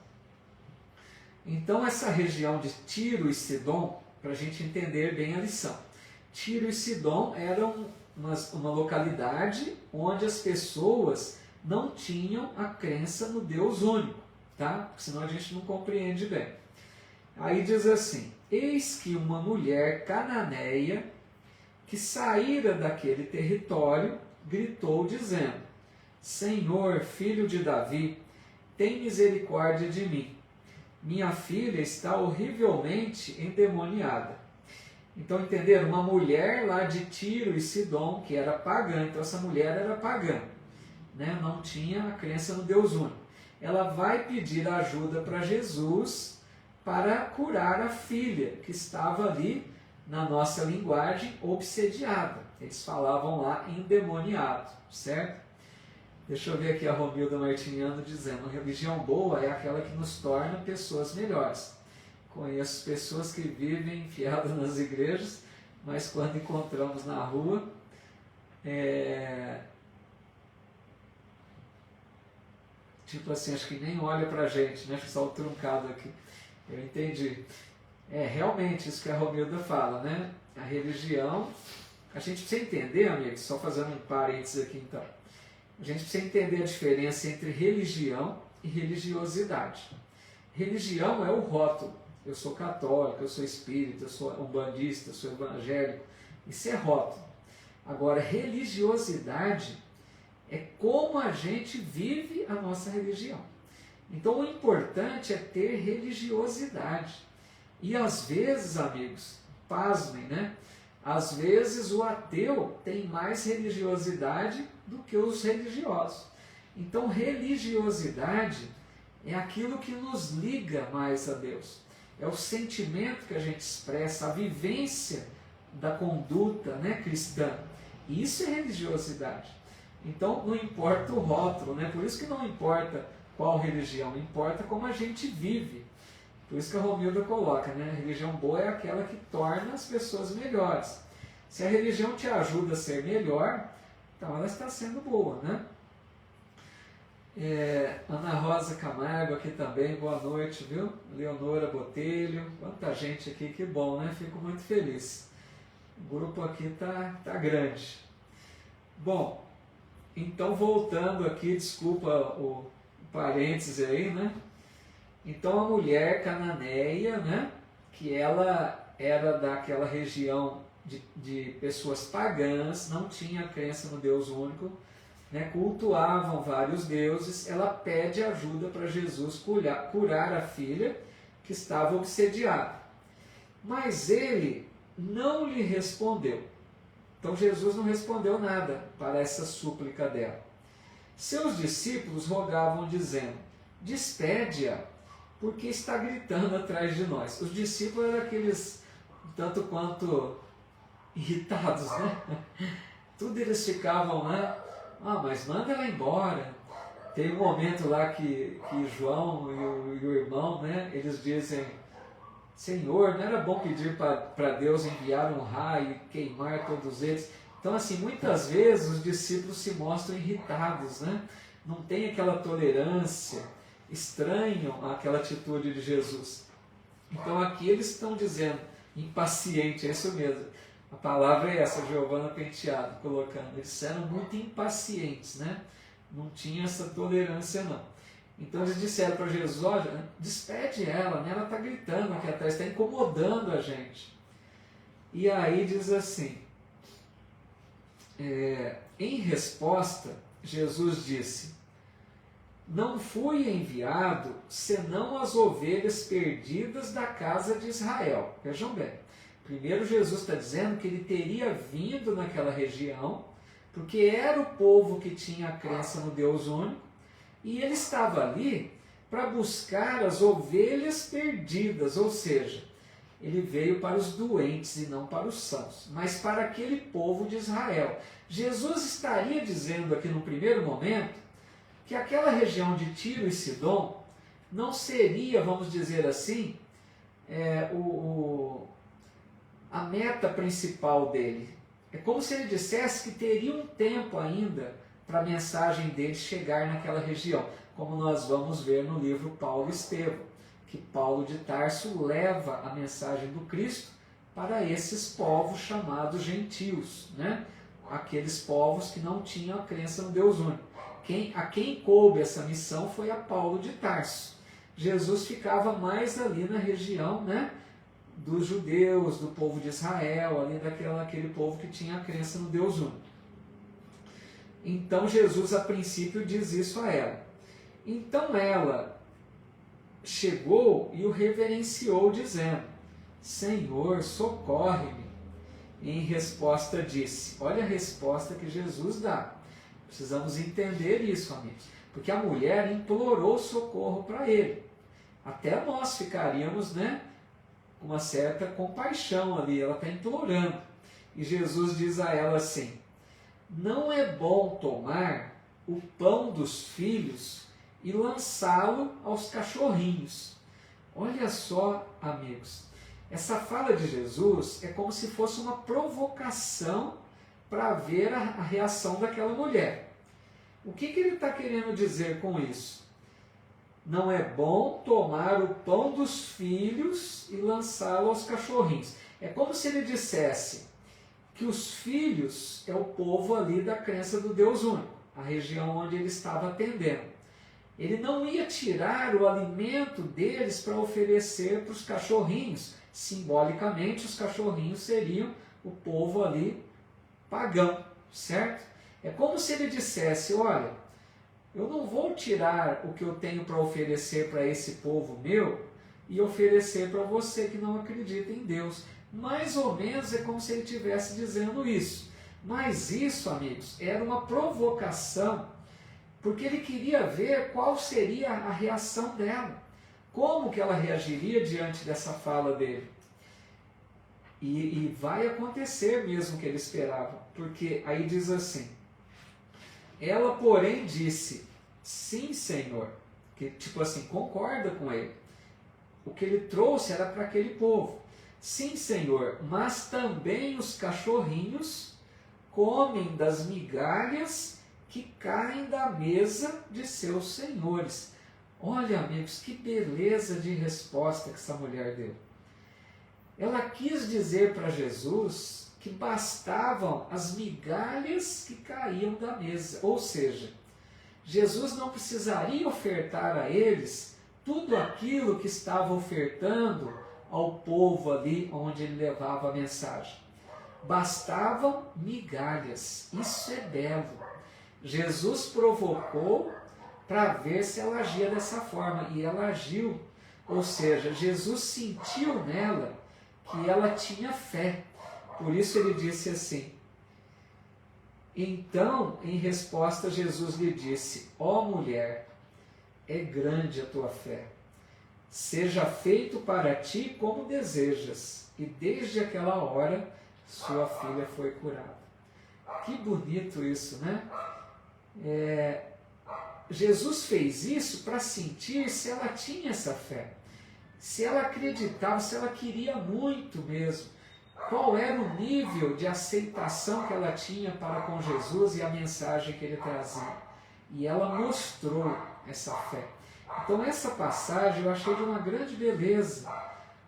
[SPEAKER 1] Então essa região de Tiro e Sidom, para a gente entender bem a lição. Tiro e Sidom eram uma localidade onde as pessoas não tinham a crença no Deus único, tá? Porque senão a gente não compreende bem. Aí diz assim: eis que uma mulher cananeia que saíra daquele território gritou dizendo: Senhor, filho de Davi, tem misericórdia de mim. Minha filha está horrivelmente endemoniada. Então, entenderam? Uma mulher lá de Tiro e Sidom, que era pagã, então essa mulher era pagã, né? Não tinha a crença no Deus único. Ela vai pedir ajuda para Jesus para curar a filha, que estava ali, na nossa linguagem, obsediada. Eles falavam lá endemoniado, certo? Deixa eu ver aqui a Romilda Martiniano dizendo: religião boa é aquela que nos torna pessoas melhores. Conheço pessoas que vivem enfiadas nas igrejas, mas quando encontramos na rua, tipo assim, acho que nem olha pra gente, né? Só o truncado aqui. Eu entendi. Realmente isso que a Romilda fala, né? A religião, a gente precisa entender, amigos, só fazendo um parênteses aqui então. A gente precisa entender a diferença entre religião e religiosidade. Religião é o rótulo. Eu sou católico, eu sou espírita, eu sou umbandista, eu sou evangélico. Isso é rótulo. Agora, religiosidade é como a gente vive a nossa religião. Então, o importante é ter religiosidade. E às vezes, amigos, pasmem, né? Às vezes o ateu tem mais religiosidade do que os religiosos. Então, religiosidade é aquilo que nos liga mais a Deus. É o sentimento que a gente expressa, a vivência da conduta, né, cristã. Isso é religiosidade. Então, não importa o rótulo, né? Por isso que não importa qual religião, importa como a gente vive. Por isso que a Romilda coloca, né? A religião boa é aquela que torna as pessoas melhores. Se a religião te ajuda a ser melhor, então ela está sendo boa, né? Ana Rosa Camargo aqui também, boa noite, viu? Leonora Botelho, quanta gente aqui, que bom, né? Fico muito feliz. O grupo aqui tá grande. Bom, então voltando aqui, desculpa o parêntese aí, né? Então a mulher cananeia, né? Que ela era daquela região de pessoas pagãs, não tinha crença no Deus único, né, cultuavam vários deuses. Ela pede ajuda para Jesus curar a filha que estava obsediada. Mas ele não lhe respondeu. Então Jesus não respondeu nada para essa súplica dela. Seus discípulos rogavam dizendo: despede-a, porque está gritando atrás de nós. Os discípulos eram aqueles tanto quanto irritados, né? Tudo eles ficavam lá: mas manda ela embora. Tem um momento lá que João e o irmão, né, eles dizem: Senhor, não era bom pedir para Deus enviar um raio e queimar todos eles? Então, assim, muitas vezes os discípulos se mostram irritados, né? Não tem aquela tolerância, estranham aquela atitude de Jesus. Então aqui eles estão dizendo, impaciente, é isso mesmo. A palavra é essa, Giovana Penteado colocando. Eles eram muito impacientes, né? Não tinha essa tolerância não. Então eles disseram para Jesus: olha, despede ela, né? Ela está gritando aqui atrás, está incomodando a gente. E aí diz assim, em resposta, Jesus disse: não fui enviado senão as ovelhas perdidas da casa de Israel. Vejam bem, primeiro Jesus está dizendo que ele teria vindo naquela região, porque era o povo que tinha a crença no Deus único, e ele estava ali para buscar as ovelhas perdidas, ou seja, ele veio para os doentes e não para os sãos, mas para aquele povo de Israel. Jesus estaria dizendo aqui no primeiro momento que aquela região de Tiro e Sidom não seria, vamos dizer assim, a meta principal dele. É como se ele dissesse que teria um tempo ainda para a mensagem dele chegar naquela região, como nós vamos ver no livro Paulo e Estevão, que Paulo de Tarso leva a mensagem do Cristo para esses povos chamados gentios, né? Aqueles povos que não tinham a crença no Deus único. A quem coube essa missão foi a Paulo de Tarso. Jesus ficava mais ali na região, né, dos judeus, do povo de Israel, ali daquele povo que tinha a crença no Deus único. Então Jesus, a princípio, diz isso a ela. Então ela chegou e o reverenciou, dizendo: Senhor, socorre-me. Em resposta disse, olha a resposta que Jesus dá. Precisamos entender isso, amigos. Porque a mulher implorou socorro para ele. Até nós ficaríamos, né, com uma certa compaixão ali. Ela está implorando. E Jesus diz a ela assim: não é bom tomar o pão dos filhos e lançá-lo aos cachorrinhos. Olha só, amigos. Essa fala de Jesus é como se fosse uma provocação para ver a reação daquela mulher. O que ele está querendo dizer com isso? Não é bom tomar o pão dos filhos e lançá-lo aos cachorrinhos. É como se ele dissesse que os filhos é o povo ali da crença do Deus único, a região onde ele estava atendendo. Ele não ia tirar o alimento deles para oferecer para os cachorrinhos. Simbolicamente, os cachorrinhos seriam o povo ali pagão, certo? É como se ele dissesse: olha, eu não vou tirar o que eu tenho para oferecer para esse povo meu e oferecer para você que não acredita em Deus. Mais ou menos é como se ele estivesse dizendo isso. Mas isso, amigos, era uma provocação, porque ele queria ver qual seria a reação dela. Como que ela reagiria diante dessa fala dele? E vai acontecer mesmo o que ele esperava, porque aí diz assim: ela, porém, disse: sim, Senhor, que tipo assim, concorda com ele. O que ele trouxe era para aquele povo. Sim, Senhor, mas também os cachorrinhos comem das migalhas que caem da mesa de seus senhores. Olha, amigos, que beleza de resposta que essa mulher deu. Ela quis dizer para Jesus que bastavam as migalhas que caíam da mesa. Ou seja, Jesus não precisaria ofertar a eles tudo aquilo que estava ofertando ao povo ali onde ele levava a mensagem. Bastavam migalhas. Isso é belo. Jesus provocou para ver se ela agia dessa forma, e ela agiu. Ou seja, Jesus sentiu nela que ela tinha fé. Por isso ele disse assim. Então, em resposta, Jesus lhe disse: ó mulher, é grande a tua fé. Seja feito para ti como desejas. E desde aquela hora, sua filha foi curada. Que bonito isso, né? Jesus fez isso para sentir se ela tinha essa fé, se ela acreditava, se ela queria muito mesmo, qual era o nível de aceitação que ela tinha para com Jesus e a mensagem que ele trazia. E ela mostrou essa fé. Então essa passagem eu achei de uma grande beleza,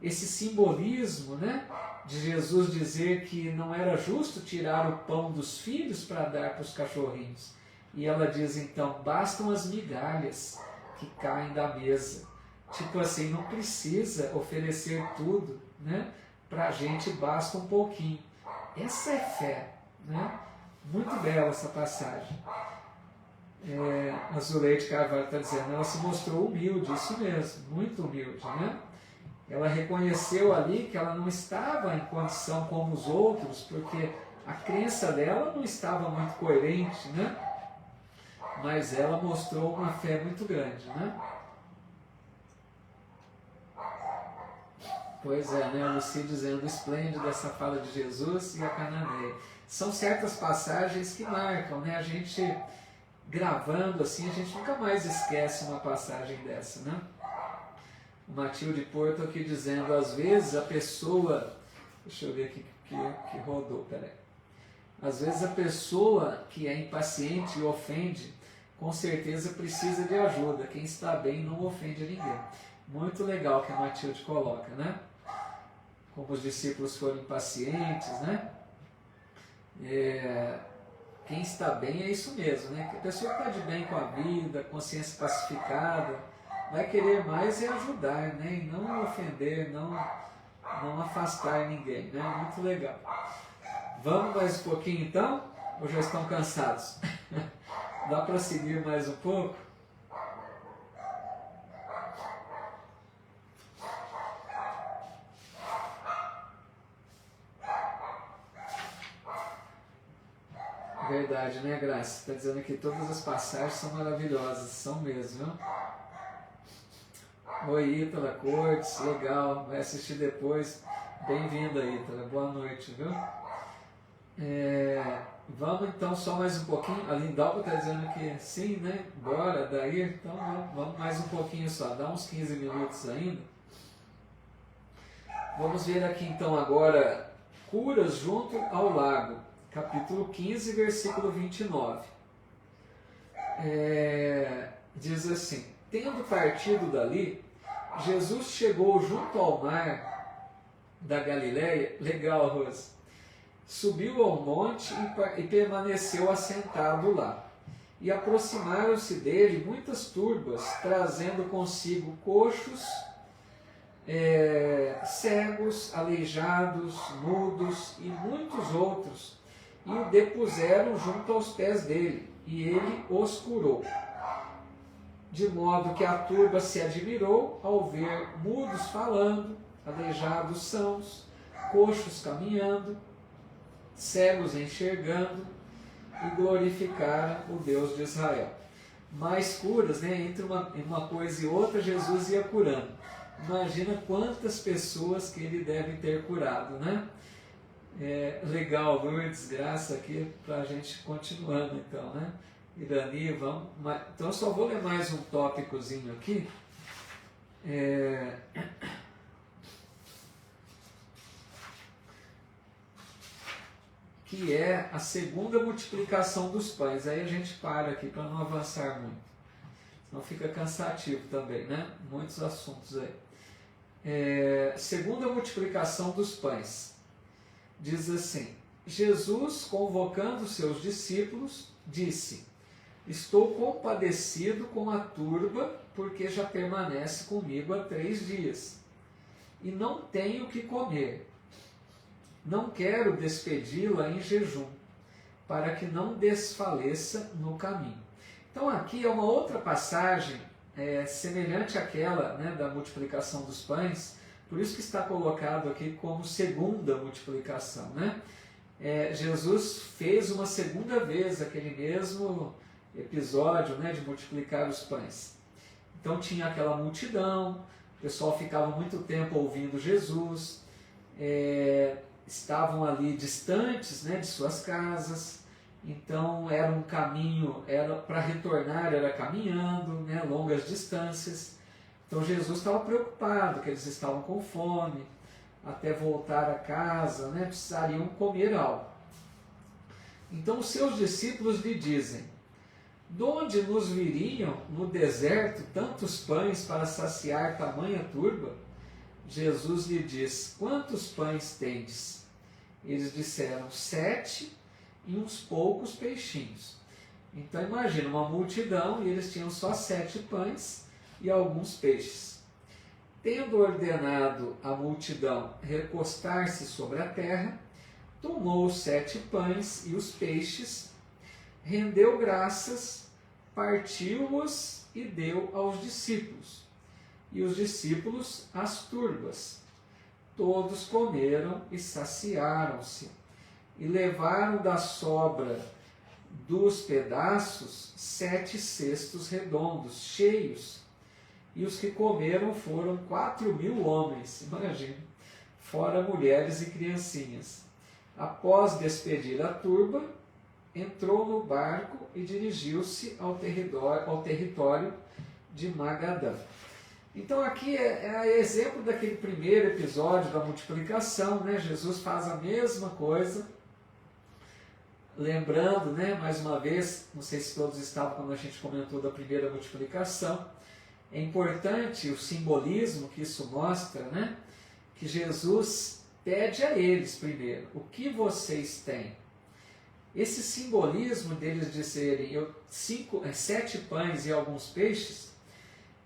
[SPEAKER 1] esse simbolismo, né, de Jesus dizer que não era justo tirar o pão dos filhos para dar para os cachorrinhos. E ela diz então: bastam as migalhas que caem da mesa. Tipo assim, não precisa oferecer tudo, né? Para a gente basta um pouquinho. Essa é fé, né? Muito bela essa passagem. A Zuleide Carvalho está dizendo, ela se mostrou humilde, isso mesmo, muito humilde, né? Ela reconheceu ali que ela não estava em condição como os outros, porque a crença dela não estava muito coerente, né? Mas ela mostrou uma fé muito grande, né? Pois é, né? A Lucy dizendo, esplêndido essa fala de Jesus e a cananeia. São certas passagens que marcam, né? A gente gravando assim, a gente nunca mais esquece uma passagem dessa, né? O Matilde Porto aqui dizendo, às vezes a pessoa... Deixa eu ver aqui que rodou, peraí. Às vezes a pessoa que é impaciente e ofende, com certeza precisa de ajuda. Quem está bem não ofende ninguém. Muito legal que a Matilde coloca, né? Como os discípulos foram impacientes, né? Quem está bem é isso mesmo, né? Que a pessoa que está de bem com a vida, consciência pacificada, vai querer mais é ajudar, né? E não ofender, não afastar ninguém, né? Muito legal. Vamos mais um pouquinho então? Ou já estão cansados? Dá para seguir mais um pouco? Verdade, né, Graça? Está dizendo que todas as passagens são maravilhosas, são mesmo, viu? Oi, Ítala Cortes, legal, vai assistir depois. Bem-vinda, Ítala, boa noite, viu? Vamos então só mais um pouquinho. A Lindalva está dizendo que sim, né? Bora, daí, então vamos mais um pouquinho só, dá uns 15 minutos ainda. Vamos ver aqui então agora, curas junto ao lago, capítulo 15, versículo 29. Diz assim: tendo partido dali, Jesus chegou junto ao mar da Galileia, legal, Rose, subiu ao monte e permaneceu assentado lá. E aproximaram-se dele muitas turbas, trazendo consigo coxos, cegos, aleijados, mudos e muitos outros, e o depuseram junto aos pés dele, e ele os curou. De modo que a turba se admirou ao ver mudos falando, aleijados sãos, coxos caminhando, cegos enxergando, e glorificaram o Deus de Israel. Mais curas, né? Entre uma coisa e outra, Jesus ia curando. Imagina quantas pessoas que ele deve ter curado, né? Legal, Lourdes, graça aqui para a gente continuando então, né? Irani, vamos. Então eu só vou ler mais um tópicozinho aqui. Que é a segunda multiplicação dos pães. Aí a gente para aqui para não avançar muito. Senão fica cansativo também, né? Muitos assuntos aí. Segunda multiplicação dos pães. Diz assim: Jesus, convocando seus discípulos, disse: estou compadecido com a turba, porque já permanece comigo há 3 dias, e não tenho o que comer. Não quero despedi-la em jejum, para que não desfaleça no caminho. Então aqui é uma outra passagem semelhante àquela, né, da multiplicação dos pães, por isso que está colocado aqui como segunda multiplicação, né? Jesus fez uma segunda vez aquele mesmo episódio, né, de multiplicar os pães. Então tinha aquela multidão, o pessoal ficava muito tempo ouvindo Jesus, estavam ali distantes, né, de suas casas, então era um caminho, para retornar era caminhando, né, longas distâncias. Então Jesus estava preocupado, que eles estavam com fome, até voltar a casa, né, precisariam comer algo. Então os seus discípulos lhe dizem: de onde nos viriam no deserto tantos pães para saciar tamanha turba? Jesus lhe diz: quantos pães tendes? Eles disseram: 7 e uns poucos peixinhos. Então imagina uma multidão e eles tinham só 7 pães e alguns peixes. Tendo ordenado a multidão recostar-se sobre a terra, tomou os 7 pães e os peixes, rendeu graças, partiu-os e deu aos discípulos. E os discípulos às turbas. Todos comeram e saciaram-se, e levaram da sobra dos pedaços 7 cestos redondos, cheios, e os que comeram foram 4.000 homens, imagina, fora mulheres e criancinhas. Após despedir a turba, entrou no barco e dirigiu-se ao território de Magadã. Então aqui é exemplo daquele primeiro episódio da multiplicação, né? Jesus faz a mesma coisa, lembrando, né, mais uma vez, não sei se todos estavam quando a gente comentou da primeira multiplicação, É importante o simbolismo que isso mostra, né? Que Jesus pede a eles primeiro, o que vocês têm? Esse simbolismo deles dizerem 7 pães e alguns peixes,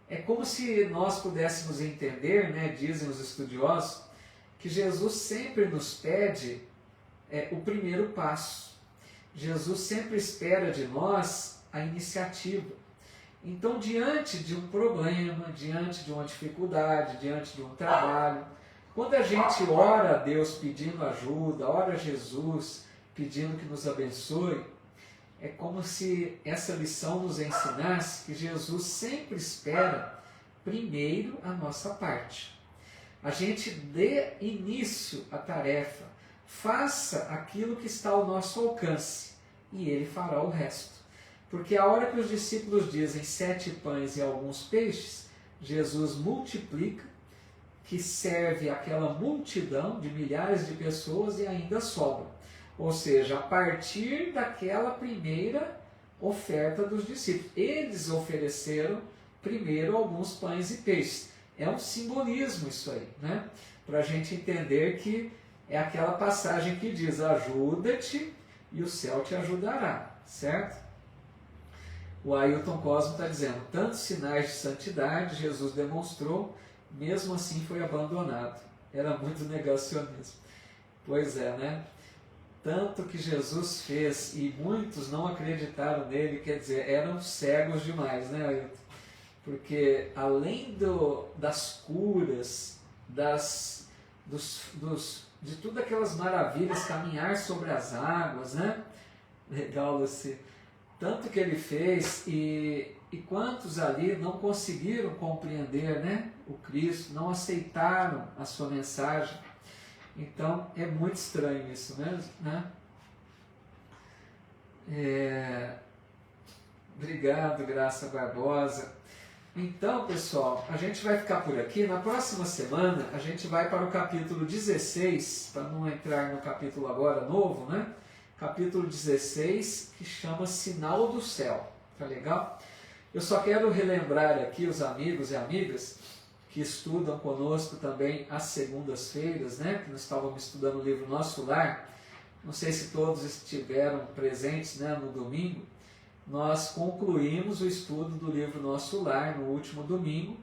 [SPEAKER 1] é como se nós pudéssemos entender, né, dizem os estudiosos, que Jesus sempre nos pede o primeiro passo. Jesus sempre espera de nós a iniciativa. Então, diante de um problema, diante de uma dificuldade, diante de um trabalho, quando a gente ora a Deus pedindo ajuda, ora a Jesus pedindo que nos abençoe, é como se essa lição nos ensinasse que Jesus sempre espera primeiro a nossa parte. A gente dê início à tarefa, faça aquilo que está ao nosso alcance e Ele fará o resto. Porque a hora que os discípulos dizem 7 pães e alguns peixes, Jesus multiplica, que serve aquela multidão de milhares de pessoas e ainda sobra. Ou seja, a partir daquela primeira oferta dos discípulos. Eles ofereceram primeiro alguns pães e peixes. É um simbolismo isso aí, né? Para a gente entender que é aquela passagem que diz: ajuda-te e o céu te ajudará, certo? O Ailton Cosmo está dizendo: tantos sinais de santidade Jesus demonstrou, mesmo assim foi abandonado. Era muito negacionismo. Pois é, né? Tanto que Jesus fez e muitos não acreditaram nele, quer dizer, eram cegos demais, né, Ailton? Porque além das curas, de tudo aquelas maravilhas, caminhar sobre as águas, né? Legal, Luci. Tanto que ele fez e quantos ali não conseguiram compreender, né, o Cristo, não aceitaram a sua mensagem. Então é muito estranho isso mesmo, né? Obrigado, Graça Barbosa. Então, pessoal, a gente vai ficar por aqui. Na próxima semana a gente vai para o capítulo 16, para não entrar no capítulo agora novo, né? Capítulo 16, que chama Sinal do Céu. Tá legal? Eu só quero relembrar aqui os amigos e amigas que estudam conosco também às segundas-feiras, né? Que nós estávamos estudando o livro Nosso Lar. Não sei se todos estiveram presentes, né, no domingo. Nós concluímos o estudo do livro Nosso Lar no último domingo.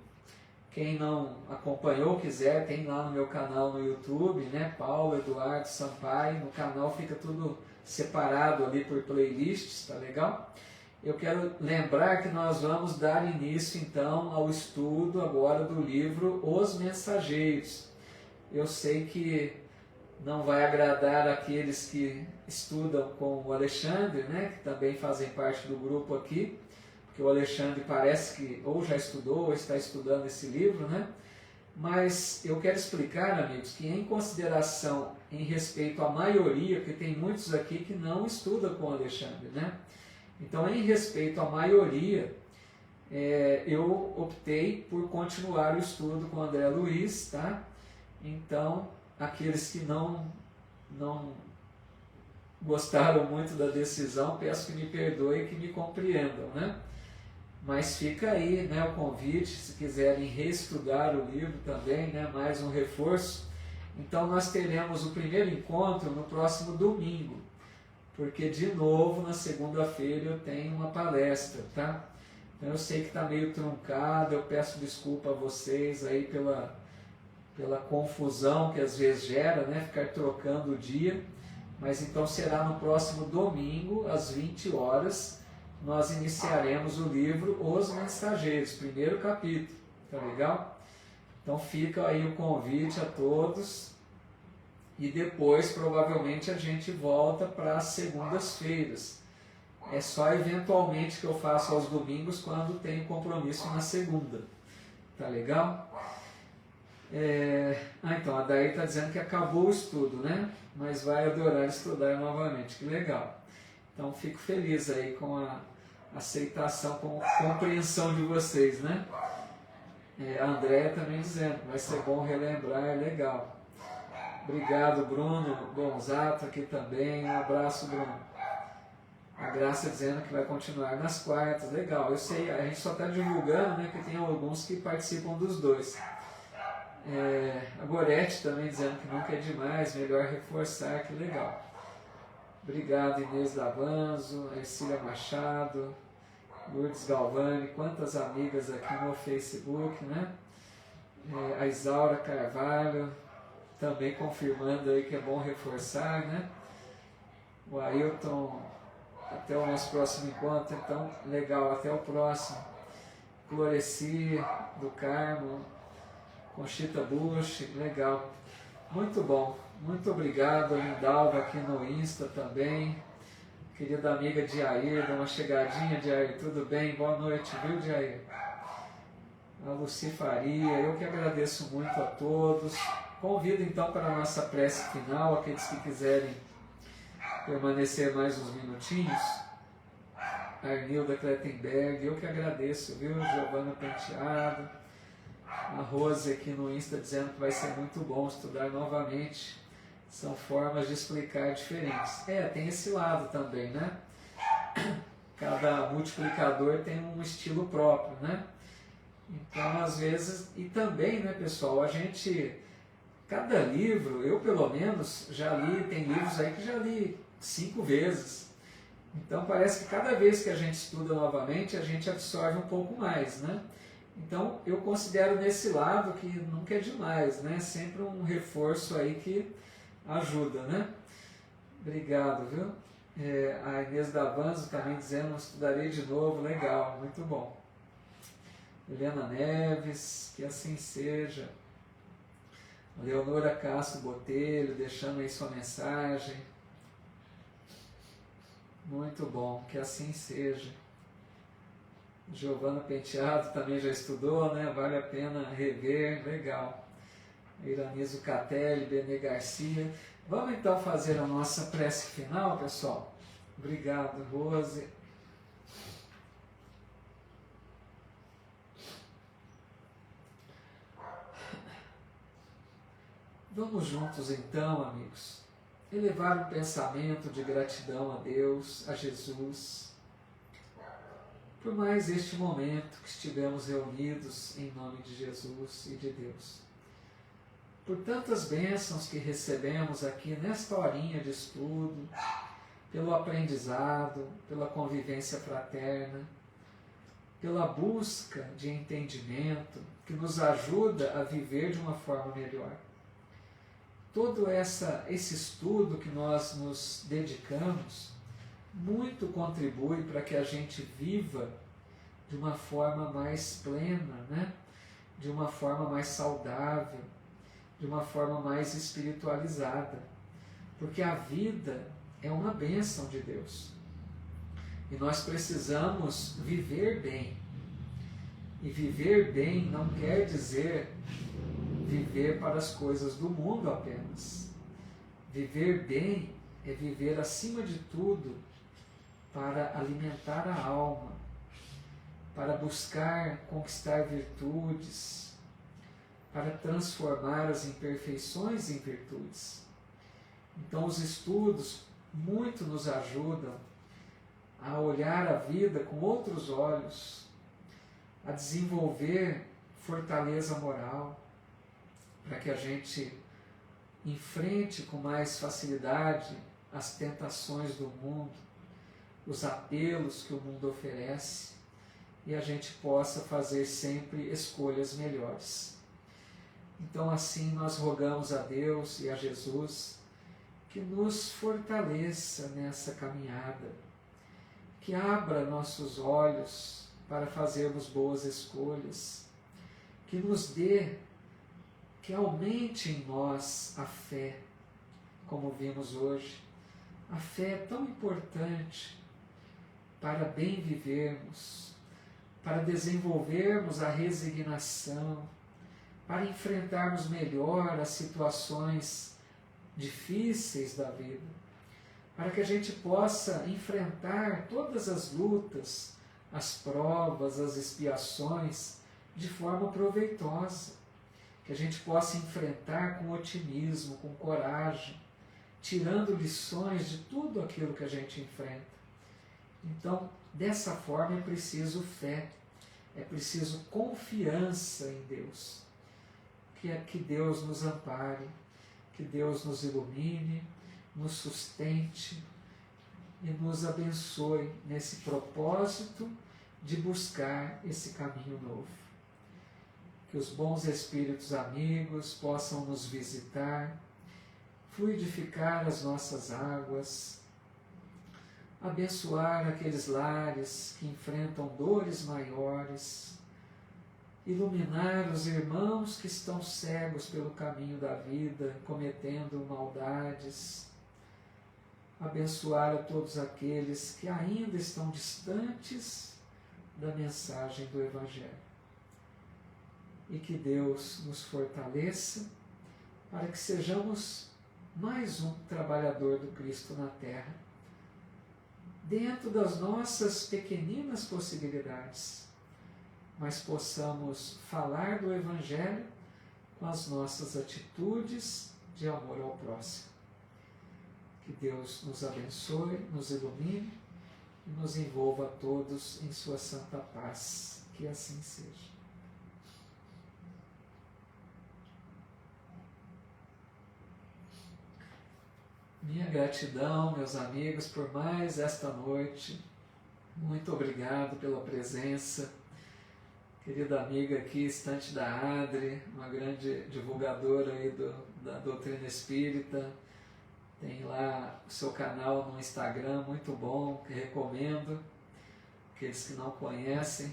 [SPEAKER 1] Quem não acompanhou, quiser, tem lá no meu canal no YouTube, né? Paulo Eduardo Sampaio. No canal fica tudo separado ali por playlists, tá legal? Eu quero lembrar que nós vamos dar início então ao estudo agora do livro Os Mensageiros. Eu sei que não vai agradar aqueles que estudam com o Alexandre, né, que também fazem parte do grupo aqui, porque o Alexandre parece que ou já estudou ou está estudando esse livro, né? Mas eu quero explicar, amigos, que em consideração, em respeito à maioria, porque tem muitos aqui que não estudam com o Alexandre, né? Então, em respeito à maioria, eu optei por continuar o estudo com o André Luiz, tá? Então, aqueles que não gostaram muito da decisão, peço que me perdoem e que me compreendam, né? Mas fica aí, né, o convite, se quiserem reestudar o livro também, né, mais um reforço. Então nós teremos o primeiro encontro no próximo domingo, porque de novo na segunda-feira eu tenho uma palestra, tá? Então eu sei que está meio truncado, eu peço desculpa a vocês aí pela confusão que às vezes gera, né, ficar trocando o dia, mas então será no próximo domingo, às 20 horas, nós iniciaremos o livro Os Mensageiros, primeiro capítulo, tá legal? Então fica aí o convite a todos e depois provavelmente a gente volta para as segundas-feiras. É só eventualmente que eu faço aos domingos quando tenho compromisso na segunda, tá legal? Então a Daí está dizendo que acabou o estudo, né? Mas vai adorar estudar novamente, que legal. Então fico feliz aí com a aceitação, com a compreensão de vocês, né? A Andréia também dizendo, vai ser bom relembrar, é legal. Obrigado, Bruno Gonzato aqui também, um abraço, Bruno. A Graça dizendo que vai continuar nas quartas, legal. Eu sei, a gente só está divulgando, né, que tem alguns que participam dos dois. A Gorete também dizendo que nunca é demais, melhor reforçar, que legal. Obrigado, Inês Davanzo, Ercília Machado, Lourdes Galvani, quantas amigas aqui no Facebook, né? A Isaura Carvalho, também confirmando aí que é bom reforçar, né? O Ailton, até o nosso próximo encontro, então, legal, até o próximo. Cloreci, do Carmo, Conchita Bush, legal. Muito bom, muito obrigado, a Lindalva aqui no Insta também. Querida amiga Diair, dá uma chegadinha, Diair, tudo bem? Boa noite, viu, Diair? A Luci Faria, eu que agradeço muito a todos. Convido então para a nossa prece final, aqueles que quiserem permanecer mais uns minutinhos. Arnilda Klettenberg, eu que agradeço, viu? Giovana Penteado. A Rose aqui no Insta dizendo que vai ser muito bom estudar novamente. São formas de explicar diferentes. Tem esse lado também, né? Cada multiplicador tem um estilo próprio, né? Então, às vezes, e também, né, pessoal, cada livro, eu pelo menos já li, tem livros aí que já li 5 vezes. Então, parece que cada vez que a gente estuda novamente, a gente absorve um pouco mais, né? Então, eu considero nesse lado que nunca é demais, né? Sempre um reforço aí que ajuda, né? Obrigado, viu? A Inês Davanzo também dizendo, estudarei de novo, legal, muito bom. Helena Neves, que assim seja. Leonora Castro Botelho, deixando aí sua mensagem. Muito bom, que assim seja. Giovana Penteado também já estudou, né? Vale a pena rever, legal. Iranizo Catelli, Benê Garcia. Vamos então fazer a nossa prece final, pessoal? Obrigado, Rose. Vamos juntos então, amigos, elevar um pensamento de gratidão a Deus, a Jesus, por mais este momento que estivemos reunidos em nome de Jesus e de Deus. Por tantas bênçãos que recebemos aqui nesta horinha de estudo, pelo aprendizado, pela convivência fraterna, pela busca de entendimento que nos ajuda a viver de uma forma melhor. Todo esse estudo que nós nos dedicamos muito contribui para que a gente viva de uma forma mais plena, né? De uma forma mais saudável, de uma forma mais espiritualizada. Porque a vida é uma bênção de Deus. E nós precisamos viver bem. E viver bem não quer dizer viver para as coisas do mundo apenas. Viver bem é viver acima de tudo para alimentar a alma, para buscar conquistar virtudes, para transformar as imperfeições em virtudes. Então os estudos muito nos ajudam a olhar a vida com outros olhos, a desenvolver fortaleza moral, para que a gente enfrente com mais facilidade as tentações do mundo, os apelos que o mundo oferece, e a gente possa fazer sempre escolhas melhores. Então assim nós rogamos a Deus e a Jesus que nos fortaleça nessa caminhada, que abra nossos olhos para fazermos boas escolhas, que nos dê, que aumente em nós a fé, como vimos hoje. A fé é tão importante para bem vivermos, para desenvolvermos a resignação, para enfrentarmos melhor as situações difíceis da vida, para que a gente possa enfrentar todas as lutas, as provas, as expiações de forma proveitosa, que a gente possa enfrentar com otimismo, com coragem, tirando lições de tudo aquilo que a gente enfrenta. Então, dessa forma é preciso fé, é preciso confiança em Deus. Que Deus nos ampare, que Deus nos ilumine, nos sustente e nos abençoe nesse propósito de buscar esse caminho novo. Que os bons espíritos amigos possam nos visitar, fluidificar as nossas águas, abençoar aqueles lares que enfrentam dores maiores, iluminar os irmãos que estão cegos pelo caminho da vida, cometendo maldades, abençoar a todos aqueles que ainda estão distantes da mensagem do Evangelho. E que Deus nos fortaleça para que sejamos mais um trabalhador do Cristo na Terra, dentro das nossas pequeninas possibilidades, mas possamos falar do Evangelho com as nossas atitudes de amor ao próximo. Que Deus nos abençoe, nos ilumine e nos envolva a todos em sua santa paz. Que assim seja. Minha gratidão, meus amigos, por mais esta noite. Muito obrigado pela presença. Querida amiga aqui, Estante da Adri, uma grande divulgadora aí da doutrina espírita. Tem lá o seu canal no Instagram, muito bom, que recomendo. Aqueles que não conhecem.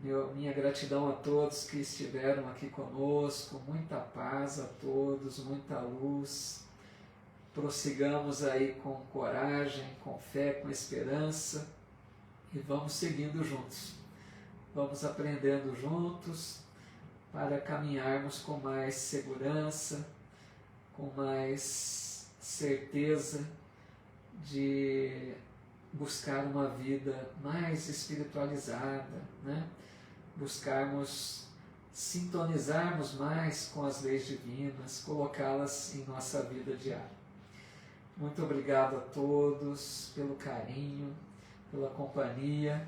[SPEAKER 1] Minha gratidão a todos que estiveram aqui conosco. Muita paz a todos, muita luz. Prossigamos aí com coragem, com fé, com esperança e vamos seguindo juntos. Vamos aprendendo juntos para caminharmos com mais segurança, com mais certeza de buscar uma vida mais espiritualizada, né? Buscarmos sintonizarmos mais com as leis divinas, colocá-las em nossa vida diária. Muito obrigado a todos pelo carinho, pela companhia.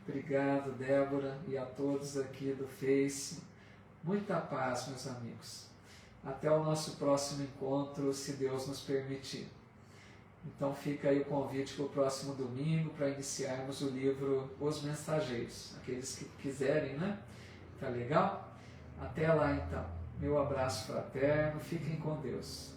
[SPEAKER 1] Obrigado, Débora, e a todos aqui do Face. Muita paz, meus amigos. Até o nosso próximo encontro, se Deus nos permitir. Então fica aí o convite para o próximo domingo, para iniciarmos o livro Os Mensageiros. Aqueles que quiserem, né? Tá legal? Até lá então. Meu abraço fraterno. Fiquem com Deus.